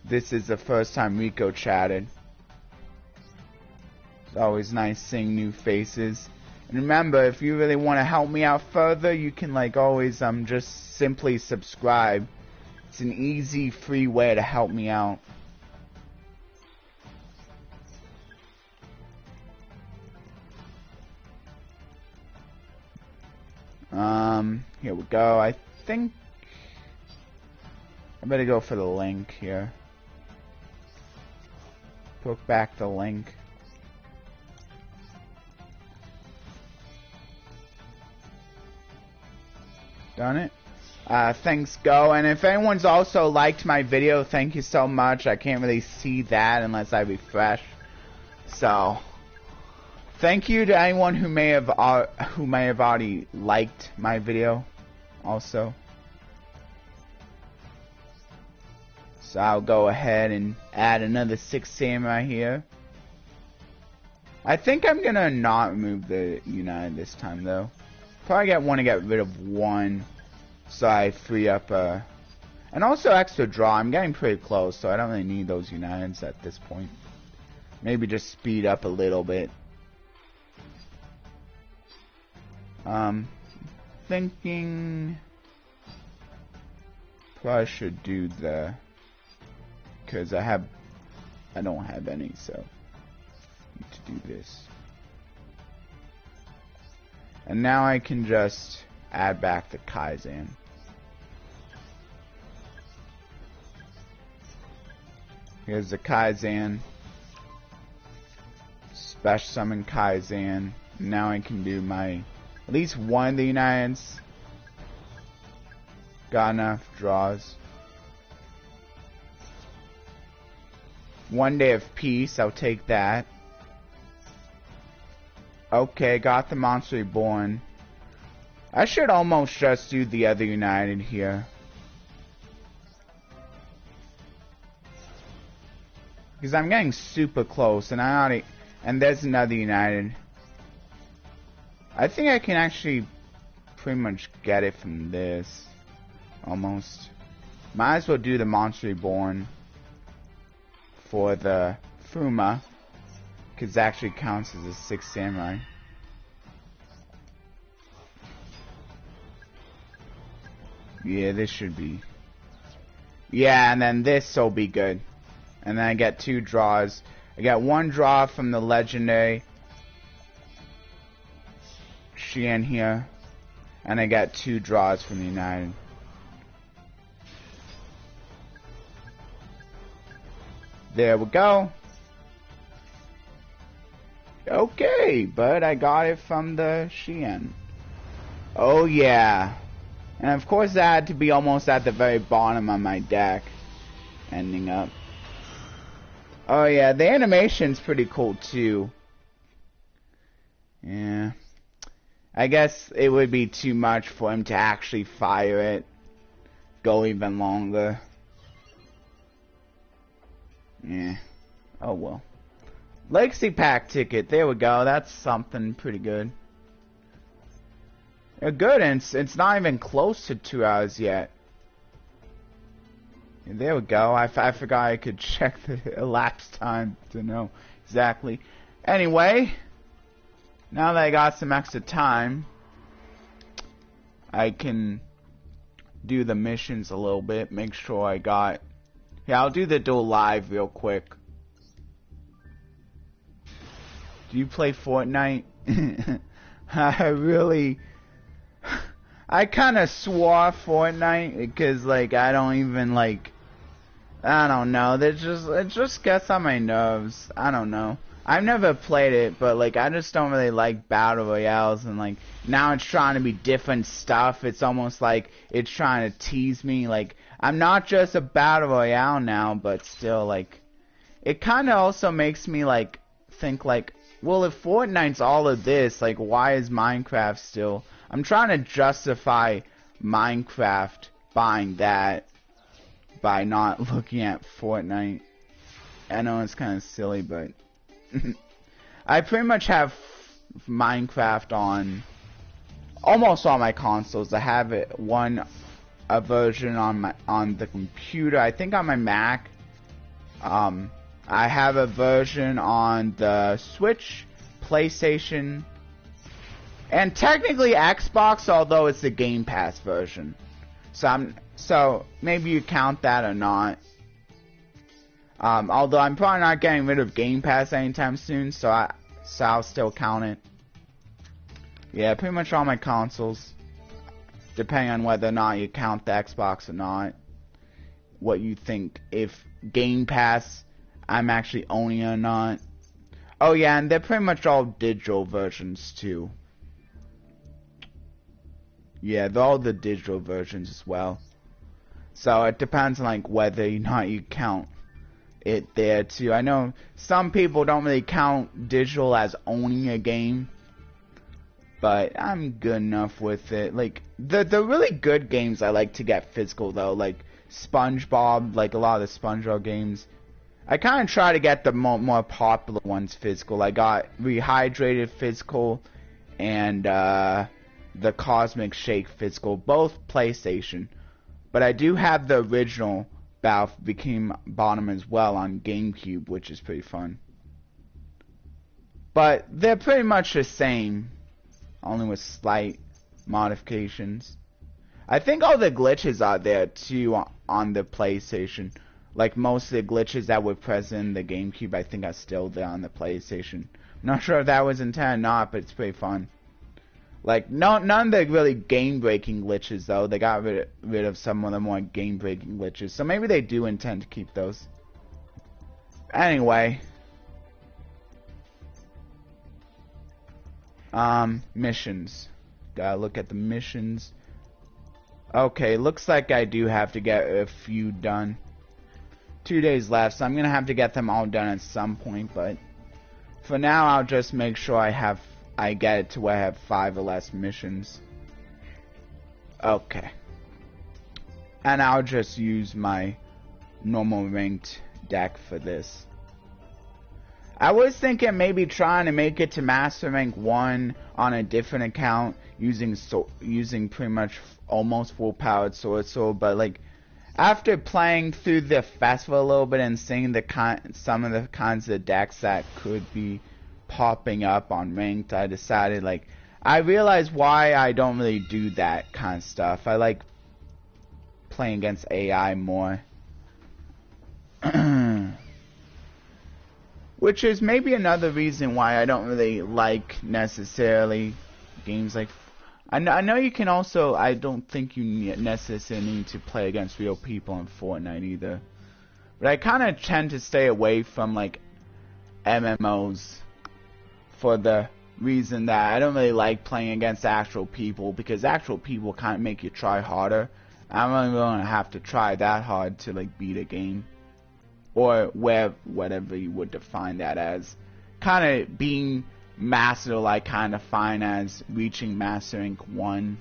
this is the first time Rico chatted. It's always nice seeing new faces. And remember, if you really want to help me out further, you can like always just simply subscribe. It's an easy, free way to help me out. Here we go. I think I better go for the link here. Put back the link. Done it. Thanks, Go. And if anyone's also liked my video, thank you so much. I can't really see that unless I refresh. So, thank you to anyone who may have already liked my video. Also, so I'll go ahead and add another 6 samurai here. I think I'm gonna not remove the United this time though. Probably want to get rid of one, so I free up and also extra draw. I'm getting pretty close, so I don't really need those Uniteds at this point. Maybe just speed up a little bit. Thinking probably should do the, because I don't have any, so need to do this. And now I can just add back the Kaizen. Here's the Kaizen. Special summon Kaizen. Now I can do my at least one of the Uniteds. Got enough draws. One day of peace, I'll take that. Okay, got the Monster Reborn. I should almost just do the other United here. Because I'm getting super close, and and there's another United. I think I can actually pretty much get it from this. Almost. Might as well do the Monster Reborn for the Fuma. Because it actually counts as a 6 samurai. Yeah, this should be. Yeah, and then this will be good. And then I get 2 draws. I got 1 draw from the legendary Xian here. And I got 2 draws from the United. There we go. Okay, but I got it from the Xian. Oh yeah. And of course that had to be almost at the very bottom of my deck. Ending up. Oh yeah, the animation's pretty cool too. Yeah. I guess it would be too much for him to actually fire it. Go even longer. Yeah. Oh well. Legacy Pack ticket. There we go. That's something pretty good. Yeah, good, and it's not even close to 2 hours yet. And there we go. I forgot I could check the elapsed time to know exactly. Anyway, now that I got some extra time, I can do the missions a little bit. Make sure I got. Yeah, I'll do the Duel live real quick. Do you play Fortnite? I kind of swore Fortnite because, like, I don't even, like, I don't know. It just gets on my nerves. I don't know. I've never played it, but like I just don't really like battle royales, and like now it's trying to be different stuff. It's almost like it's trying to tease me. Like I'm not just a battle royale now, but still like it kind of also makes me like think like, well, if Fortnite's all of this, like why is Minecraft still? I'm trying to justify Minecraft buying that by not looking at Fortnite. I know it's kind of silly, but I pretty much have Minecraft on almost all my consoles. I have a version on the computer. I think on my Mac. I have a version on the Switch, PlayStation, and technically Xbox, although it's the Game Pass version. So maybe you count that or not. Although I'm probably not getting rid of Game Pass anytime soon, so I'll still count it. Yeah, pretty much all my consoles, depending on whether or not you count the Xbox or not. What you think, if Game Pass I'm actually owning it or not. Oh yeah, and they're pretty much all digital versions too. Yeah, they're all the digital versions as well. So it depends on like whether or not you count it there too. I know some people don't really count digital as owning a game, but I'm good enough with it. Like the really good games I like to get physical though, like SpongeBob, like a lot of the SpongeBob games. I kind of try to get the more popular ones physical. I got Rehydrated physical and the Cosmic Shake physical, both PlayStation. But I do have the original Battle for Bikini Bottom as well on GameCube, which is pretty fun. But they're pretty much the same, only with slight modifications. I think all the glitches are there too on the PlayStation. Like most of the glitches that were present in the GameCube, I think are still there on the PlayStation. I'm not sure if that was intended or not, but it's pretty fun. Like none of the really game-breaking glitches though. They got rid of some of the more game-breaking glitches, so maybe they do intend to keep those. Anyway, missions. Gotta look at the missions. Okay, looks like I do have to get a few done. 2 days left, so I'm gonna have to get them all done at some point, but for now I'll just make sure I get it to where I have 5 or less missions. Okay. And I'll just use my normal ranked deck for this. I was thinking maybe trying to make it to Master Rank 1 on a different account using pretty much almost full powered sword, but like after playing through the festival a little bit and seeing some of the kinds of decks that could be popping up on ranked, I decided like I realized why I don't really do that kind of stuff. I like playing against AI more. Which is maybe another reason why I don't really like necessarily games like... I know you can also... I don't think you necessarily need to play against real people in Fortnite either. But I kind of tend to stay away from like MMOs for the reason that I don't really like playing against actual people, because actual people kind of make you try harder. I don't really want to have to try that hard to like beat a game. Or whatever you would define that as. Kind of being master, I kind of find as reaching Master Rank 1.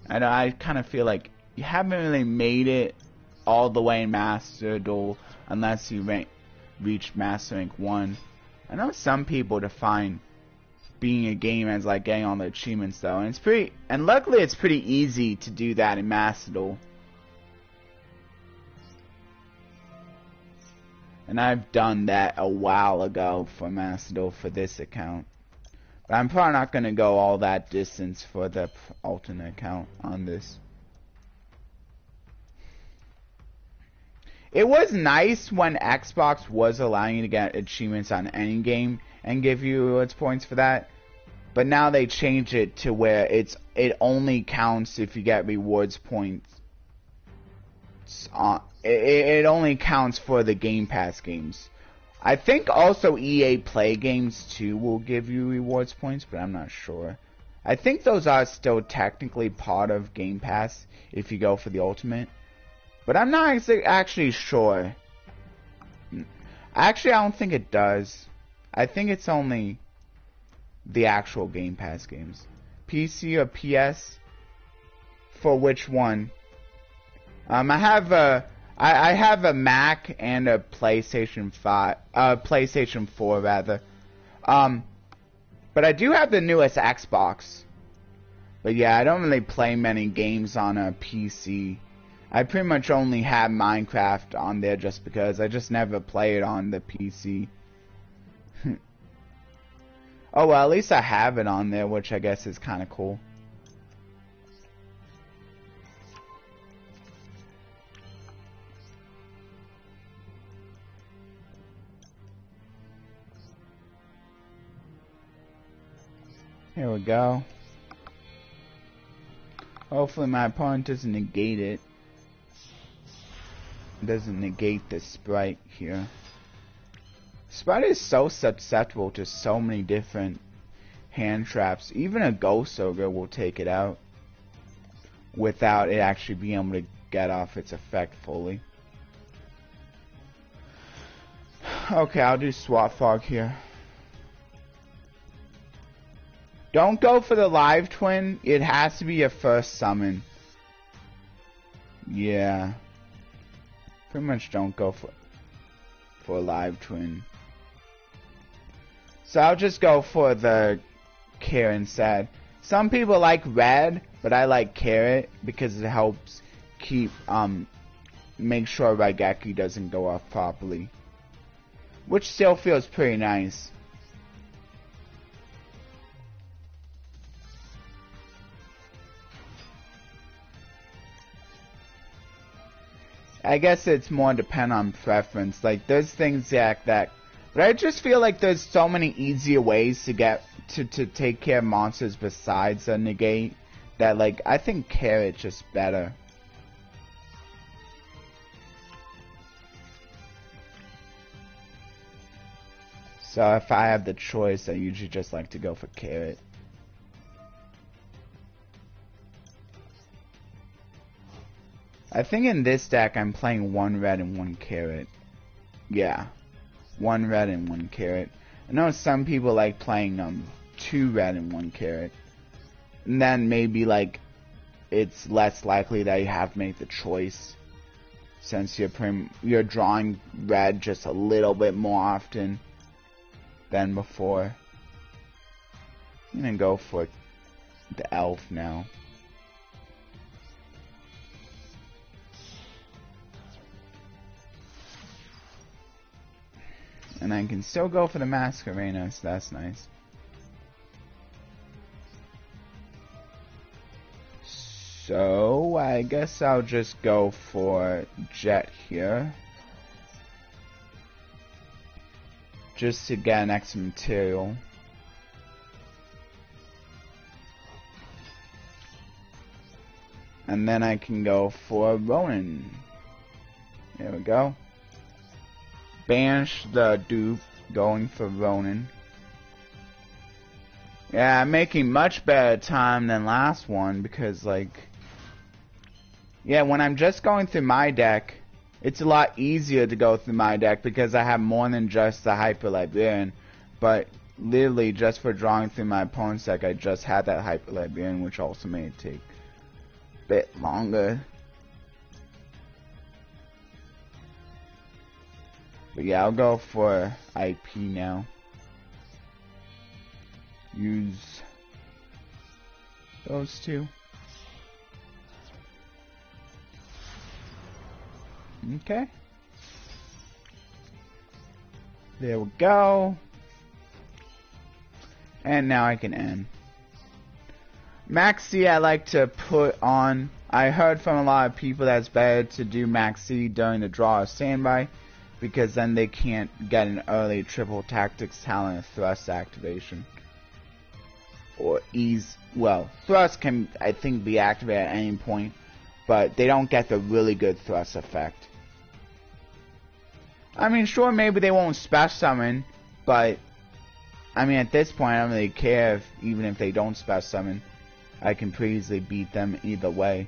And I kind of feel like you haven't really made it all the way in Master Duel unless you reach Master Rank 1. I know some people define being a game as like getting all the achievements though, and luckily it's pretty easy to do that in Master Duel. And I've done that a while ago for Master Duel for this account. But I'm probably not going to go all that distance for the alternate account on this. It was nice when Xbox was allowing you to get achievements on any game and give you rewards points for that. But now they changed it to where it only counts if you get rewards points it only counts for the Game Pass games. I think also EA Play games too will give you rewards points, but I'm not sure. I think those are still technically part of Game Pass if you go for the Ultimate, but I'm not actually sure. Actually, I don't think it does. I think it's only the actual Game Pass games. PC or PS? For which one? I have a Mac and a PlayStation 4 rather. But I do have the newest Xbox. But yeah, I don't really play many games on a PC. I pretty much only have Minecraft on there just because I just never play it on the PC. Oh well, at least I have it on there, which I guess is kind of cool. Here we go. Hopefully my opponent doesn't negate it. Doesn't negate the sprite here. Sprite is so susceptible to so many different hand traps. Even a Ghost Ogre will take it out without it actually being able to get off its effect fully. Okay, I'll do Swap Fog here. Don't go for the live twin. It has to be your first summon. Yeah. Pretty much don't go for a live twin. So I'll just go for the Carrot instead. Some people like red, but I like Carrot because it helps keep make sure Raigeki doesn't go off properly. Which still feels pretty nice. I guess it's more depend on preference. Like there's things like that, but I just feel like there's so many easier ways to get to take care of monsters besides a negate that like I think Carrot's just better. So if I have the choice, I usually just like to go for Carrot. I think in this deck I'm playing 1 red and 1 carrot. Yeah. 1 red and 1 carrot. I know some people like playing 2 red and 1 carrot. And then maybe like it's less likely that you have to make the choice since you're drawing red just a little bit more often than before. I'm gonna go for the elf now. And I can still go for the Masquerena, so that's nice. So, I guess I'll just go for Jet here. Just to get an extra material. And then I can go for Ronin. There we go. Banish the dupe, going for Ronin. Yeah, I'm making much better time than last one because, like, yeah, when I'm just going through my deck, it's a lot easier to go through my deck because I have more than just the Hyper Librarian. But literally, just for drawing through my opponent's deck, I just had that Hyper Librarian, which also made it take a bit longer. But yeah, I'll go for IP now. Use those two. Okay. There we go. And now I can end. Maxi I like to put on. I heard from a lot of people that it's better to do Maxi during the draw or standby, because then they can't get an early triple tactics talent thrust activation. Or ease, well, thrust can, I think, be activated at any point, but they don't get the really good thrust effect. I mean, sure, maybe they won't special summon, but I mean, at this point, I don't really care if, even if they don't special summon. I can pretty easily beat them either way.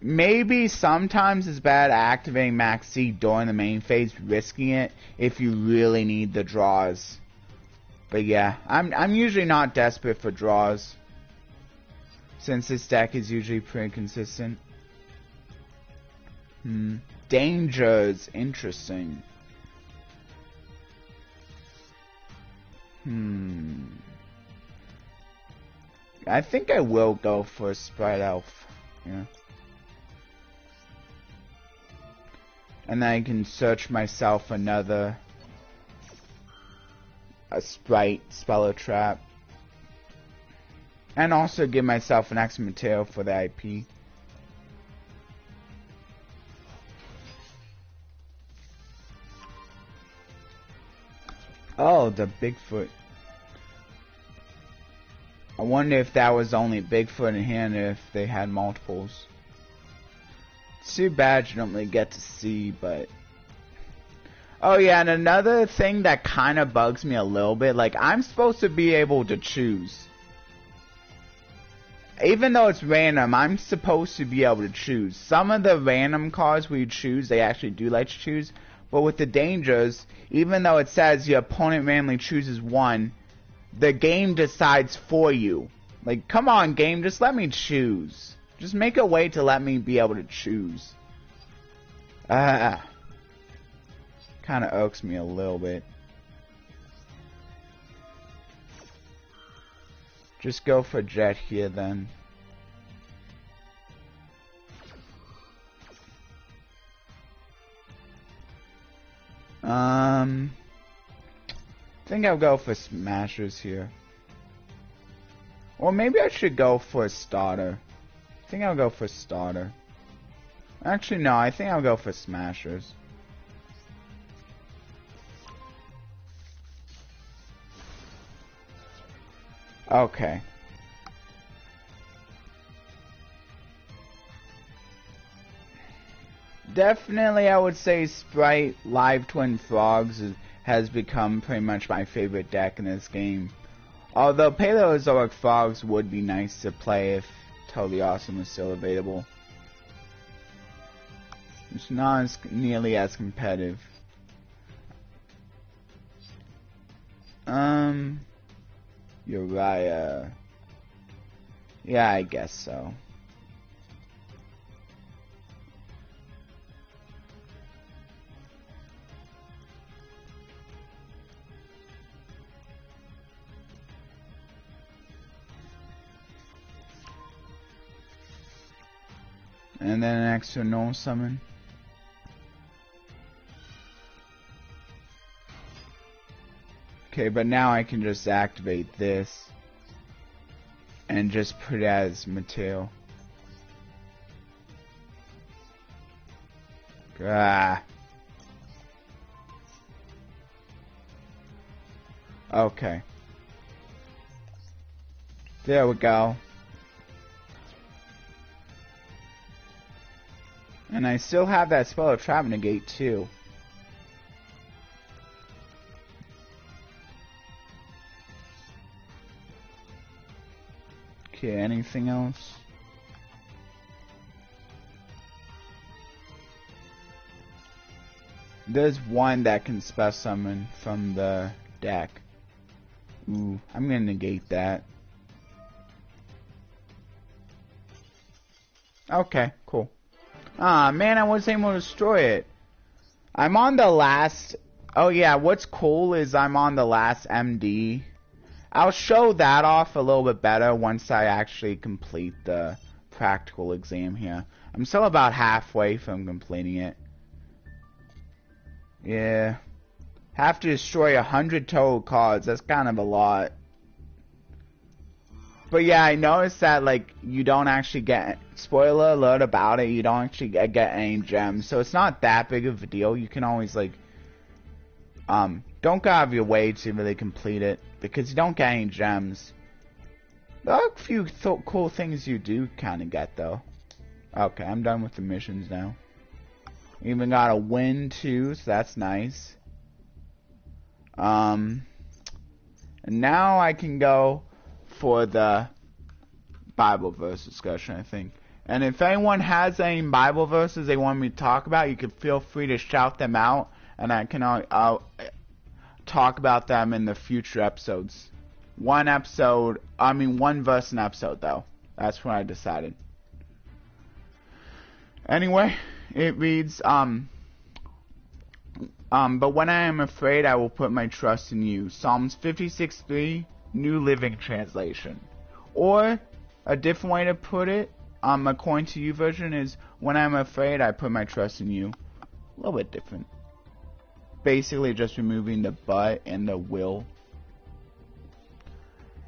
Maybe sometimes it's bad activating Max C during the main phase, risking it if you really need the draws. But yeah, I'm usually not desperate for draws, since this deck is usually pretty consistent. Dangers, interesting. I think I will go for a Sprite Elf. Yeah. And then I can search myself another Sprite Speller Trap. And also give myself an extra material for the IP. Oh, the Bigfoot. I wonder if that was only Bigfoot in hand or if they had multiples. It's too bad you don't really get to see, but... Oh yeah, and another thing that kind of bugs me a little bit, like, I'm supposed to be able to choose. Even though it's random, I'm supposed to be able to choose. Some of the random cards we choose, they actually do let you choose. But with the dangers, even though it says your opponent randomly chooses one, the game decides for you. Like, come on, game, just let me choose. Just make a way to let me be able to choose. Kind of irks me a little bit. Just go for Jet here then. I think I'll go for Smashers here. Or maybe I should go for a starter. I think I'll go for starter. Actually, no, I think I'll go for Smashers. Okay. Definitely, I would say Sprite Live Twin Frogs has become pretty much my favorite deck in this game. Although Paleozoic Frogs would be nice to play if Totally Awesome was still available. It's not nearly as competitive. Uriah. Yeah, I guess so. And then an extra null summon. Okay, but now I can just activate this and just put it as material. Okay. There we go. And I still have that spell of Trap Negate too. Okay, anything else? There's one that can spell summon from the deck. Ooh, I'm gonna negate that. Okay, cool. Ah, man, I wasn't able to destroy it. I'm on the last... Oh, yeah, what's cool is I'm on the last MD. I'll show that off a little bit better once I actually complete the practical exam here. I'm still about halfway from completing it. Yeah. Have to destroy 100 total cards. That's kind of a lot. But yeah, I noticed that, like, you don't actually get, spoiler alert about it, you don't actually get any gems. So it's not that big of a deal. You can always, like, don't go out of your way to really complete it, because you don't get any gems. There are a few cool things you do kind of get, though. Okay, I'm done with the missions now. Even got a win, too, so that's nice. And now I can go for the Bible verse discussion, I think. And if anyone has any Bible verses they want me to talk about, you can feel free to shout them out, and I can talk about them in the future episodes. One verse an episode, though. That's what I decided. Anyway, it reads, but when I am afraid, I will put my trust in you. Psalms 56:3, New Living Translation. Or, a different way to put it, according to you version, is, when I'm afraid, I put my trust in you. A little bit different. Basically, just removing the but and the will.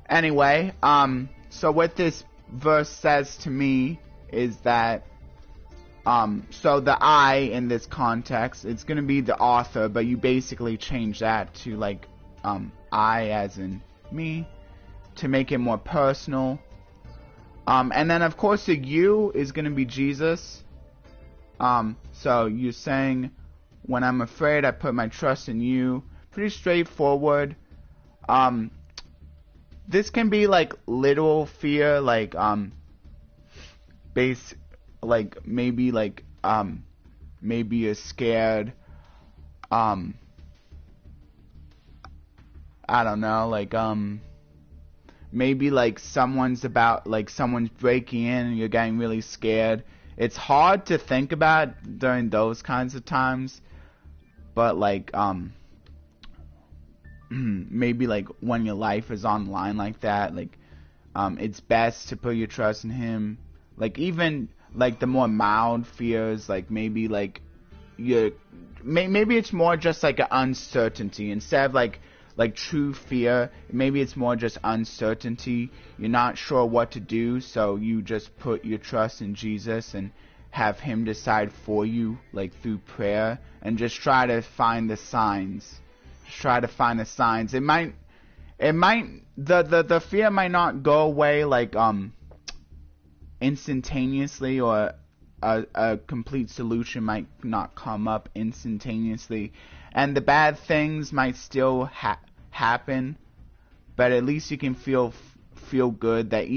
Anyway, so what this verse says to me is that, so the I in this context, it's going to be the author, but you basically change that to like, I as in me, to make it more personal. And then of course the you is going to be Jesus. So you're saying, when I'm afraid, I put my trust in you. Pretty straightforward. This can be like literal fear, like, maybe you're scared, I don't know, like, maybe like someone's breaking in and you're getting really scared. It's hard to think about during those kinds of times, but like, maybe like when your life is on the line like that, like, it's best to put your trust in him. Like, even like the more mild fears, like maybe like maybe it's more just like an uncertainty instead of like true fear. Maybe it's more just uncertainty. You're not sure what to do, so you just put your trust in Jesus and have him decide for you, like through prayer, and just try to find the signs. Just try to find the signs. The fear might not go away like instantaneously, or a complete solution might not come up instantaneously, and the bad things might still happen, but at least you can feel good that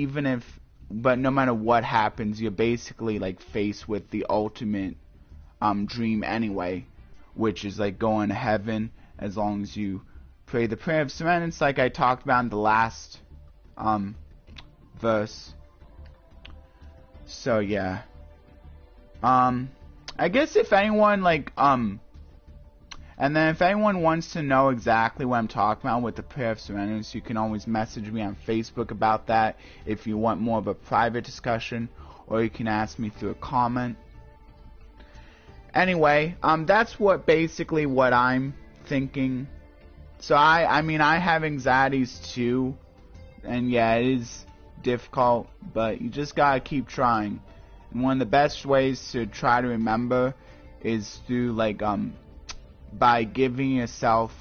but no matter what happens, you're basically like faced with the ultimate dream anyway, which is like going to heaven as long as you pray the prayer of surrender, like I talked about in the last verse. So yeah, I guess if anyone and then if anyone wants to know exactly what I'm talking about with the prayer of surrender, you can always message me on Facebook about that if you want more of a private discussion, or you can ask me through a comment. Anyway, that's basically what I'm thinking. So I mean I have anxieties too, and yeah, it is difficult, but you just gotta keep trying. And one of the best ways to try to remember is through by giving yourself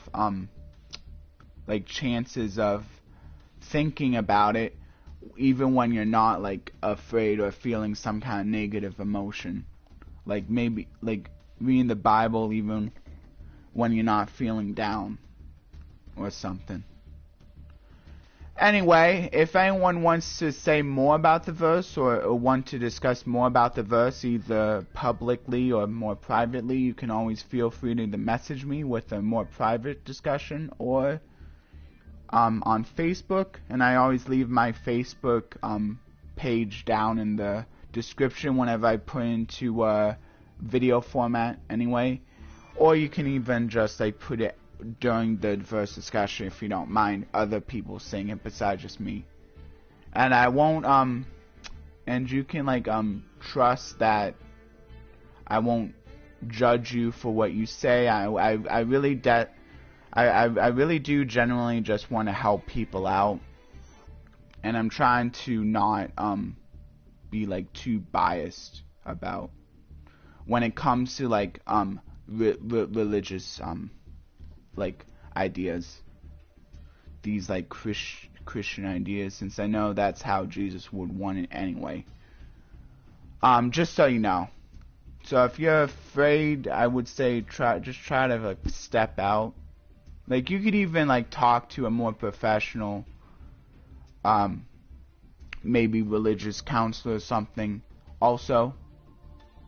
chances of thinking about it even when you're not afraid or feeling some kind of negative emotion, like maybe reading the Bible even when you're not feeling down or something. Anyway, if anyone wants to say more about the verse or want to discuss more about the verse, either publicly or more privately, you can always feel free to message me with a more private discussion, or on Facebook. And I always leave my Facebook page down in the description whenever I put into video format anyway. Or you can even just put it during the verse discussion if you don't mind other people saying it besides just me. And I won't and you can trust that I won't judge you for what you say. I really do genuinely just want to help people out, and I'm trying to not be too biased about when it comes to religious ideas, these Christian ideas, since I know that's how Jesus would want it anyway. Just so you know. So if you're afraid, I would say try to like step out. Like you could even like talk to a more professional, maybe religious counselor or something. Also,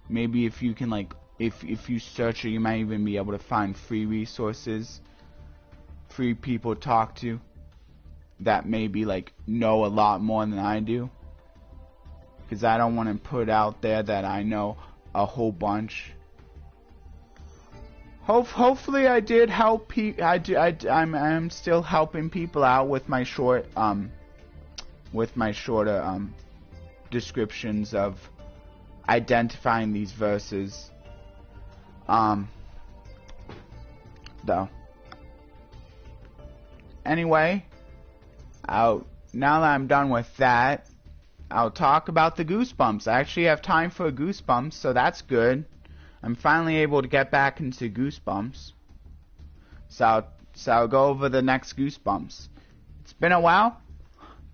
maybe if you can like if you search it, you might even be able to find free resources, free people to talk to that maybe like know a lot more than I do. Because I don't want to put out there that I know a whole bunch. Hopefully I did help people. I'm still helping people out with my shorter descriptions of identifying these verses. Though. Anyway, now that I'm done with that, I'll talk about the Goosebumps. I actually have time for Goosebumps, so that's good. I'm finally able to get back into Goosebumps. So I'll go over the next Goosebumps. It's been a while,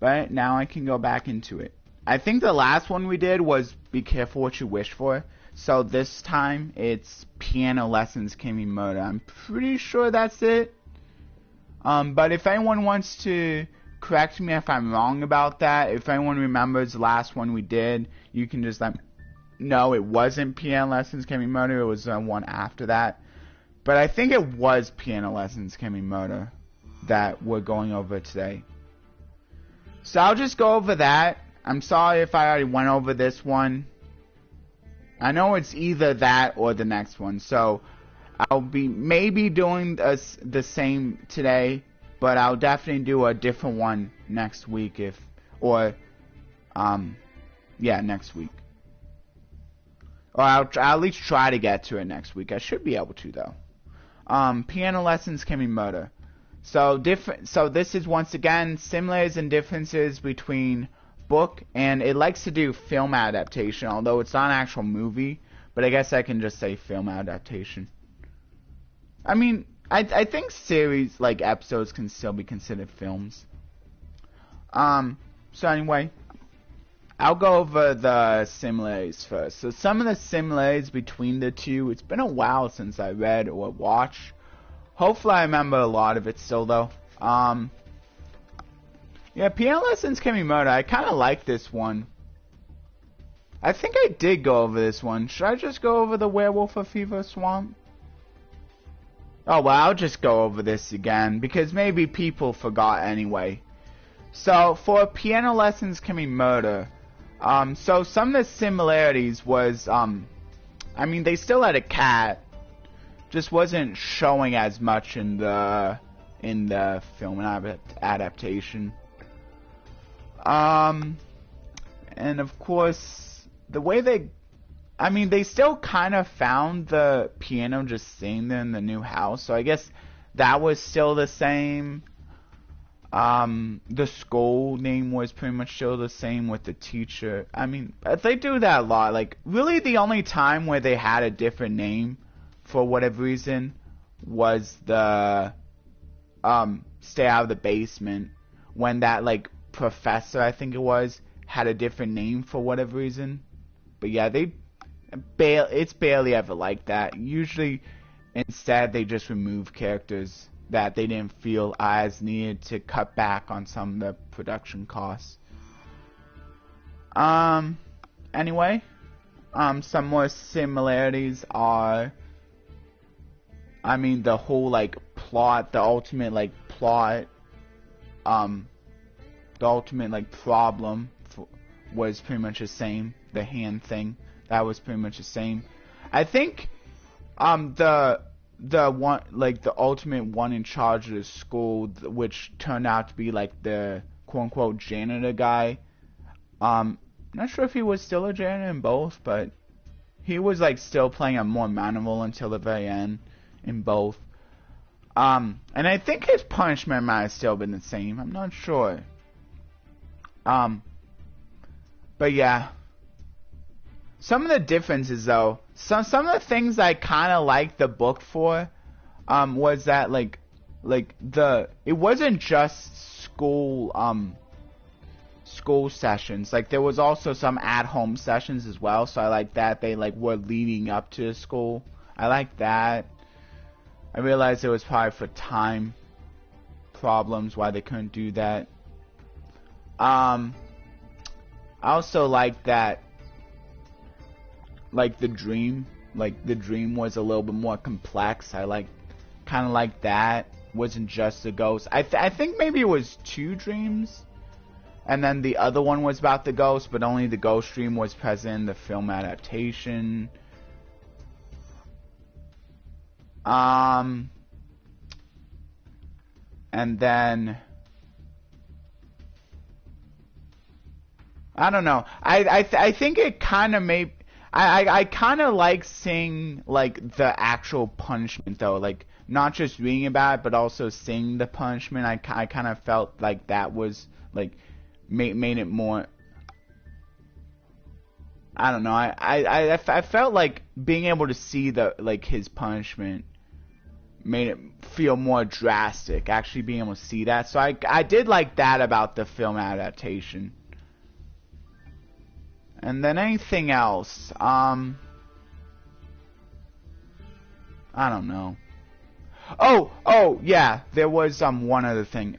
but now I can go back into it. I think the last one we did was Be Careful What You Wish For. So this time it's Piano Lessons Can Be Murder. I'm pretty sure that's it. But if anyone wants to correct me if I'm wrong about that, if anyone remembers the last one we did, you can just let me know. It wasn't Piano Lessons Can Be Murder, it was one after that. But I think it was Piano Lessons Can Be Murder that we're going over today. So I'll just go over that. I'm sorry if I already went over this one. I know it's either that or the next one, so I'll be maybe doing the same today, but I'll definitely do a different one next week next week. Or I'll at least try to get to it next week. I should be able to though. Piano Lessons Can Be Murder. So this is once again similarities and differences between book, and it likes to do film adaptation, although it's not an actual movie, but I guess I can just say film adaptation. I mean, I think series, like episodes, can still be considered films. So anyway, I'll go over the similarities first. So some of the similarities between the two, it's been a while since I read or watched. Hopefully I remember a lot of it still though. Yeah, Piano Lessons Can Be Murder. I kind of like this one. I think I did go over this one. Should I just go over the Werewolf of Fever Swamp? Oh, well, I'll just go over this again, because maybe people forgot anyway. So, for Piano Lessons Can Be Murder, so some of the similarities was, I mean, they still had a cat, just wasn't showing as much in the film adaptation. And of course, the way they still kind of found the piano just sitting there in the new house, so I guess that was still the same. The school name was pretty much still the same with the teacher. I mean, they do that a lot. Like, really the only time where they had a different name, for whatever reason, was the, Stay Out of the Basement, when that, like, professor, I think it was, had a different name for whatever reason. But yeah, it's barely ever like that. Usually, instead, they just remove characters that they didn't feel as needed to cut back on some of the production costs. Anyway, some more similarities are, I mean, the whole, like, plot, the ultimate, like, plot, the ultimate, like, problem was pretty much the same. The hand thing, that was pretty much the same. I think, the one, like, the ultimate one in charge of the school, which turned out to be, like, the quote-unquote janitor guy. Not sure if he was still a janitor in both, but he was, like, still playing a more minor role until the very end in both. And I think his punishment might have still been the same. I'm not sure. But yeah. Some of the differences, though, some of the things I kind of liked the book for, was that, it wasn't just school sessions. Like there was also some at-home sessions as well, so I like that they like were leading up to school. I like that. I realized it was probably for time problems why they couldn't do that. I also like that, like the dream was a little bit more complex. I kind of like that. Wasn't just a ghost. I think maybe it was 2 dreams, and then the other one was about the ghost, but only the ghost dream was present in the film adaptation. And then I don't know. I think it kind of made. I kind of like seeing like the actual punishment though, like not just reading about it, but also seeing the punishment. I kind of felt like that was like made it more. I don't know. I felt like being able to see the like his punishment made it feel more drastic. Actually being able to see that, so I did like that about the film adaptation. And then anything else, I don't know. Oh, yeah, there was, one other thing.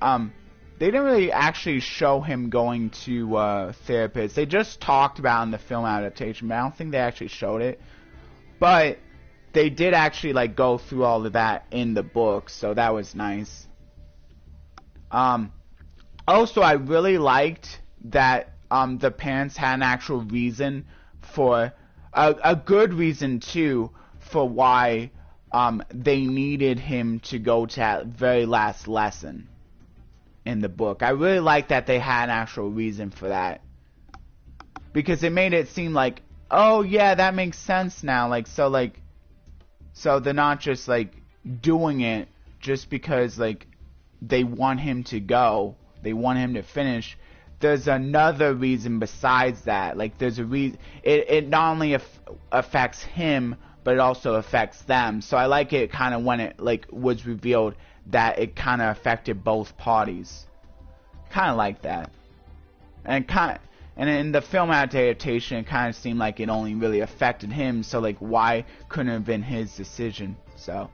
They didn't really actually show him going to, therapist. They just talked about it in the film adaptation, but I don't think they actually showed it. But they did actually, like, go through all of that in the book, so that was nice. Also, I really liked that the parents had an actual reason for a good reason too for why they needed him to go to that very last lesson in the book. I really like that they had an actual reason for that, because it made it seem like, oh yeah, that makes sense now. So they're not just like doing it just because like they want him to go, they want him to finish. There's another reason besides that. Like there's a reason. It not only affects him, but it also affects them. So I like it kind of when it like was revealed that it kind of affected both parties. Kind of like that. And in the film adaptation, it kind of seemed like it only really affected him. So like, why couldn't it have been his decision? So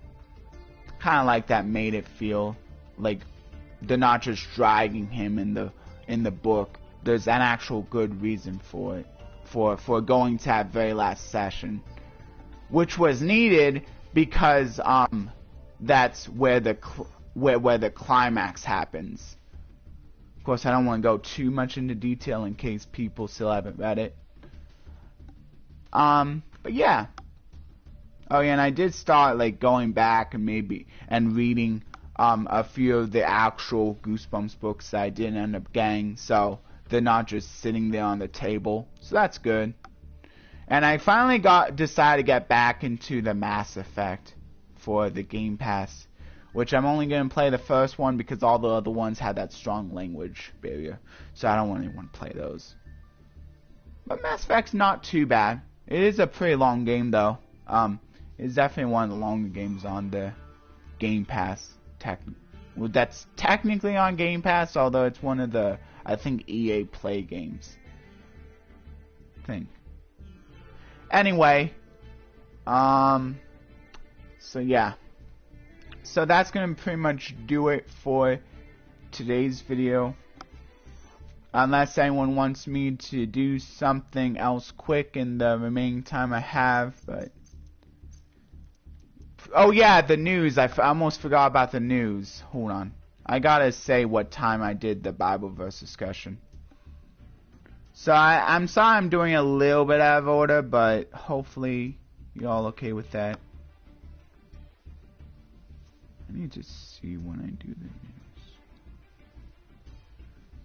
kind of like that made it feel like they're not just dragging him in the book. There's an actual good reason for it, for going to that very last session, which was needed because that's where the climax happens. Of course, I don't want to go too much into detail in case people still haven't read it. But yeah. Oh yeah, and I did start like going back and reading a few of the actual Goosebumps books that I didn't end up getting, so they're not just sitting there on the table, so that's good. And I finally decided to get back into the Mass Effect for the Game Pass, which I'm only going to play the first one because all the other ones had that strong language barrier, so I don't really want to play those. But Mass Effect's not too bad. It is a pretty long game though. It's definitely one of the longer games on the Game Pass. Well, that's technically on Game Pass, although it's one of the, I think, EA Play games. I think. Anyway, so yeah. So that's gonna pretty much do it for today's video. Unless anyone wants me to do something else quick in the remaining time I have, but... Oh yeah, the news. I almost forgot about the news. Hold on. I gotta say what time I did the Bible verse discussion. So I'm sorry I'm doing a little bit out of order, but hopefully you're all okay with that. I need to see when I do the news.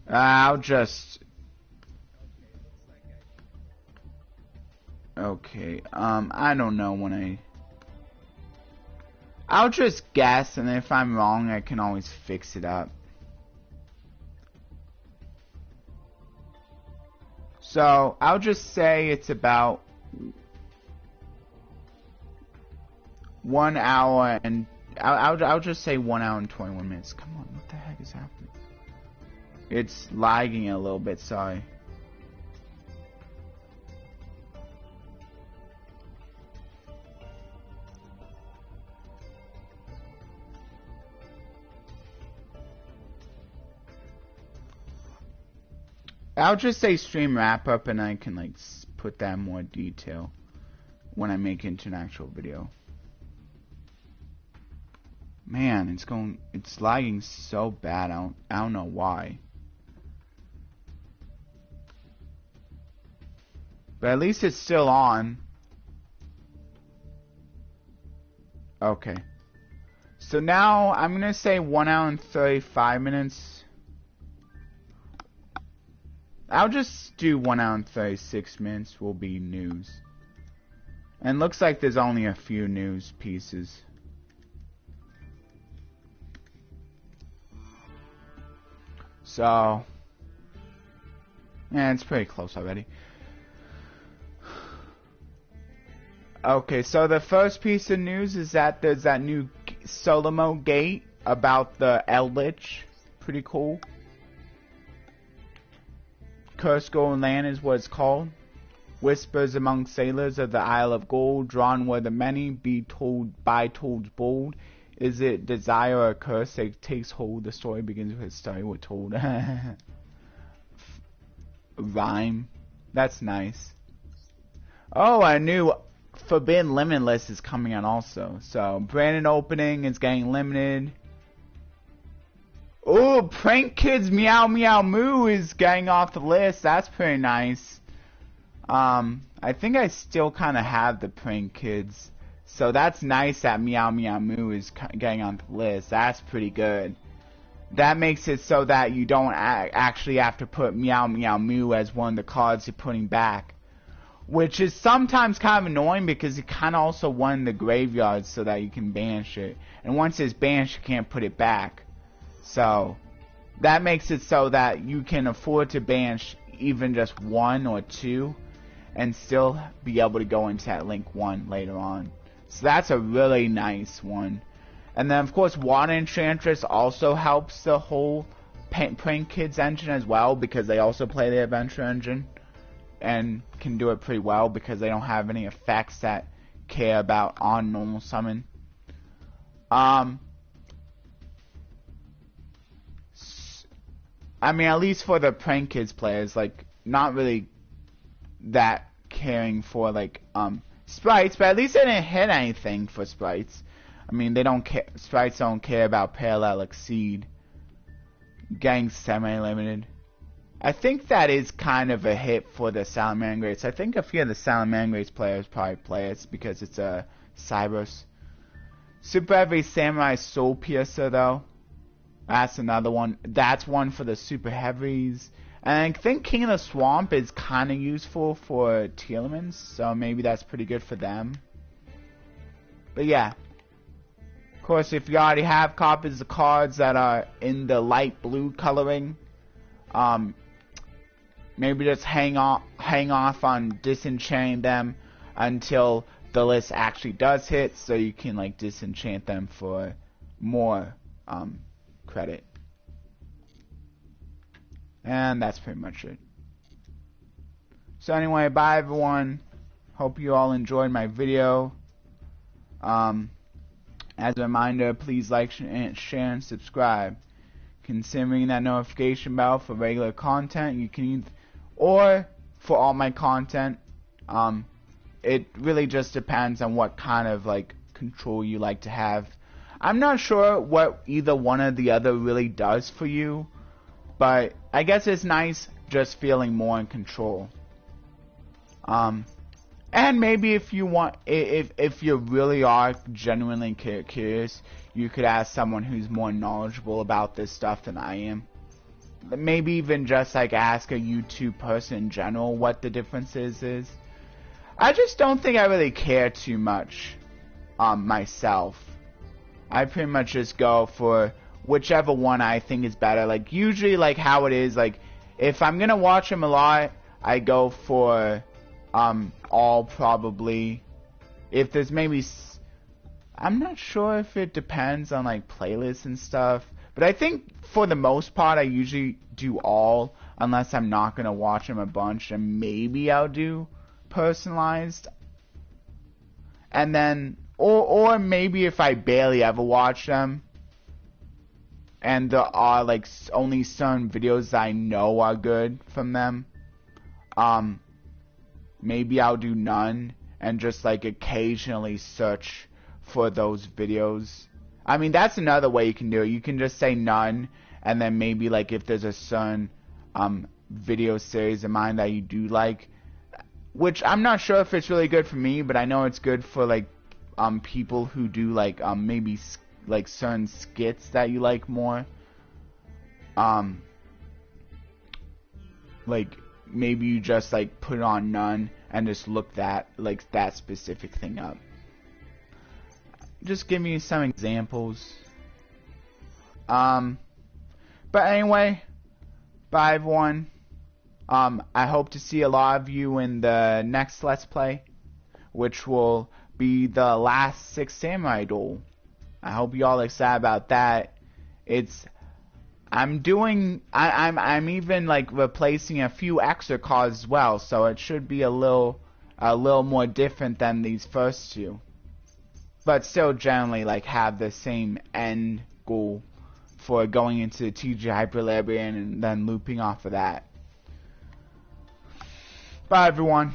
I'll just... Okay, I don't know when I'll just guess, and if I'm wrong, I can always fix it up. So, I'll just say it's about 1 hour and... I'll just say 1 hour and 21 minutes. Come on, what the heck is happening? It's lagging a little bit, sorry. I'll just say stream wrap up and I can like put that in more detail when I make it into an actual video. Man, it's lagging so bad. I don't know why. But at least it's still on. Okay. So now I'm gonna say 1 hour and 35 minutes. I'll just do 1 hour and 36 minutes will be news. And looks like there's only a few news pieces. So, yeah, it's pretty close already. Okay, so the first piece of news is that there's that new solo mode gate about the Eldritch. Pretty cool. Cursed Golden Land is what it's called. Whispers among sailors of the Isle of Gold, drawn where the many be told by told bold. Is it desire or a curse that takes hold? The story begins with a story we're told. Rhyme. That's nice. Oh, a new Forbidden Limitless is coming out also. So, brand new opening is getting limited. Oh, Prank Kids Meow Meow Moo is getting off the list. That's pretty nice. I think I still kind of have the Prank Kids. So that's nice that Meow Meow Moo is getting on the list. That's pretty good. That makes it so that you don't actually have to put Meow Meow Moo as one of the cards you're putting back. Which is sometimes kind of annoying because it kind of also won the graveyard so that you can banish it. And once it's banished, you can't put it back. So, that makes it so that you can afford to banish even just 1 or 2 and still be able to go into that link 1 later on. So that's a really nice one. And then of course Water Enchantress also helps the whole Prank Kids engine as well because they also play the Adventure engine and can do it pretty well because they don't have any effects that care about on normal summon. I mean, at least for the Prank Kids players, like, not really that caring for, like, sprites, but at least they didn't hit anything for sprites. I mean, they don't care, sprites don't care about Parallel Exceed. Getting semi-limited. I think that is kind of a hit for the Salamangreats. I think a few of the Salamangreats players probably play it because it's a Cybers. Super Heavy Samurai Soul Piercer, though. That's another one. That's one for the super heavies. And I think King of the Swamp is kind of useful for Telemans, so maybe that's pretty good for them. But yeah. Of course, if you already have copies of cards that are in the light blue coloring, maybe just hang off on disenchanting them until the list actually does hit, so you can like disenchant them for more credit. And that's pretty much it. So anyway, bye everyone. Hope you all enjoyed my video. As a reminder, please like, share, and subscribe. Considering that notification bell for regular content, you can either, or for all my content. It really just depends on what kind of like control you like to have. I'm not sure what either one or the other really does for you, but I guess it's nice just feeling more in control. And maybe if you want, if you really are genuinely curious, you could ask someone who's more knowledgeable about this stuff than I am. Maybe even just like ask a YouTube person in general what the differences is. I just don't think I really care too much myself. I pretty much just go for whichever one I think is better. Like usually like how it is, like if I'm gonna watch them a lot, I go for all probably. If there's maybe, I'm not sure if it depends on like playlists and stuff, But I think for the most part I usually do all, unless I'm not gonna watch them a bunch, and maybe I'll do personalized. And then or maybe if I barely ever watch them and there are like only certain videos that I know are good from them, maybe I'll do none and just like occasionally search for those videos. I mean, that's another way you can do it. You can just say none, and then maybe like if there's a certain video series of mine that you do like, which I'm not sure if it's really good for me, but I know it's good for like people who do like maybe like certain skits that you like more. Like maybe you just like put on none and just look that specific thing up. Just give me some examples. But anyway, bye everyone. I hope to see a lot of you in the next Let's Play, which will be the last 6 Samurai Duel. I hope you all are excited about that. I'm even like replacing a few extra cards as well, so it should be a little more different than these first two, but still generally like have the same end goal for going into the TG Hyper Librarian and then looping off of that. Bye everyone.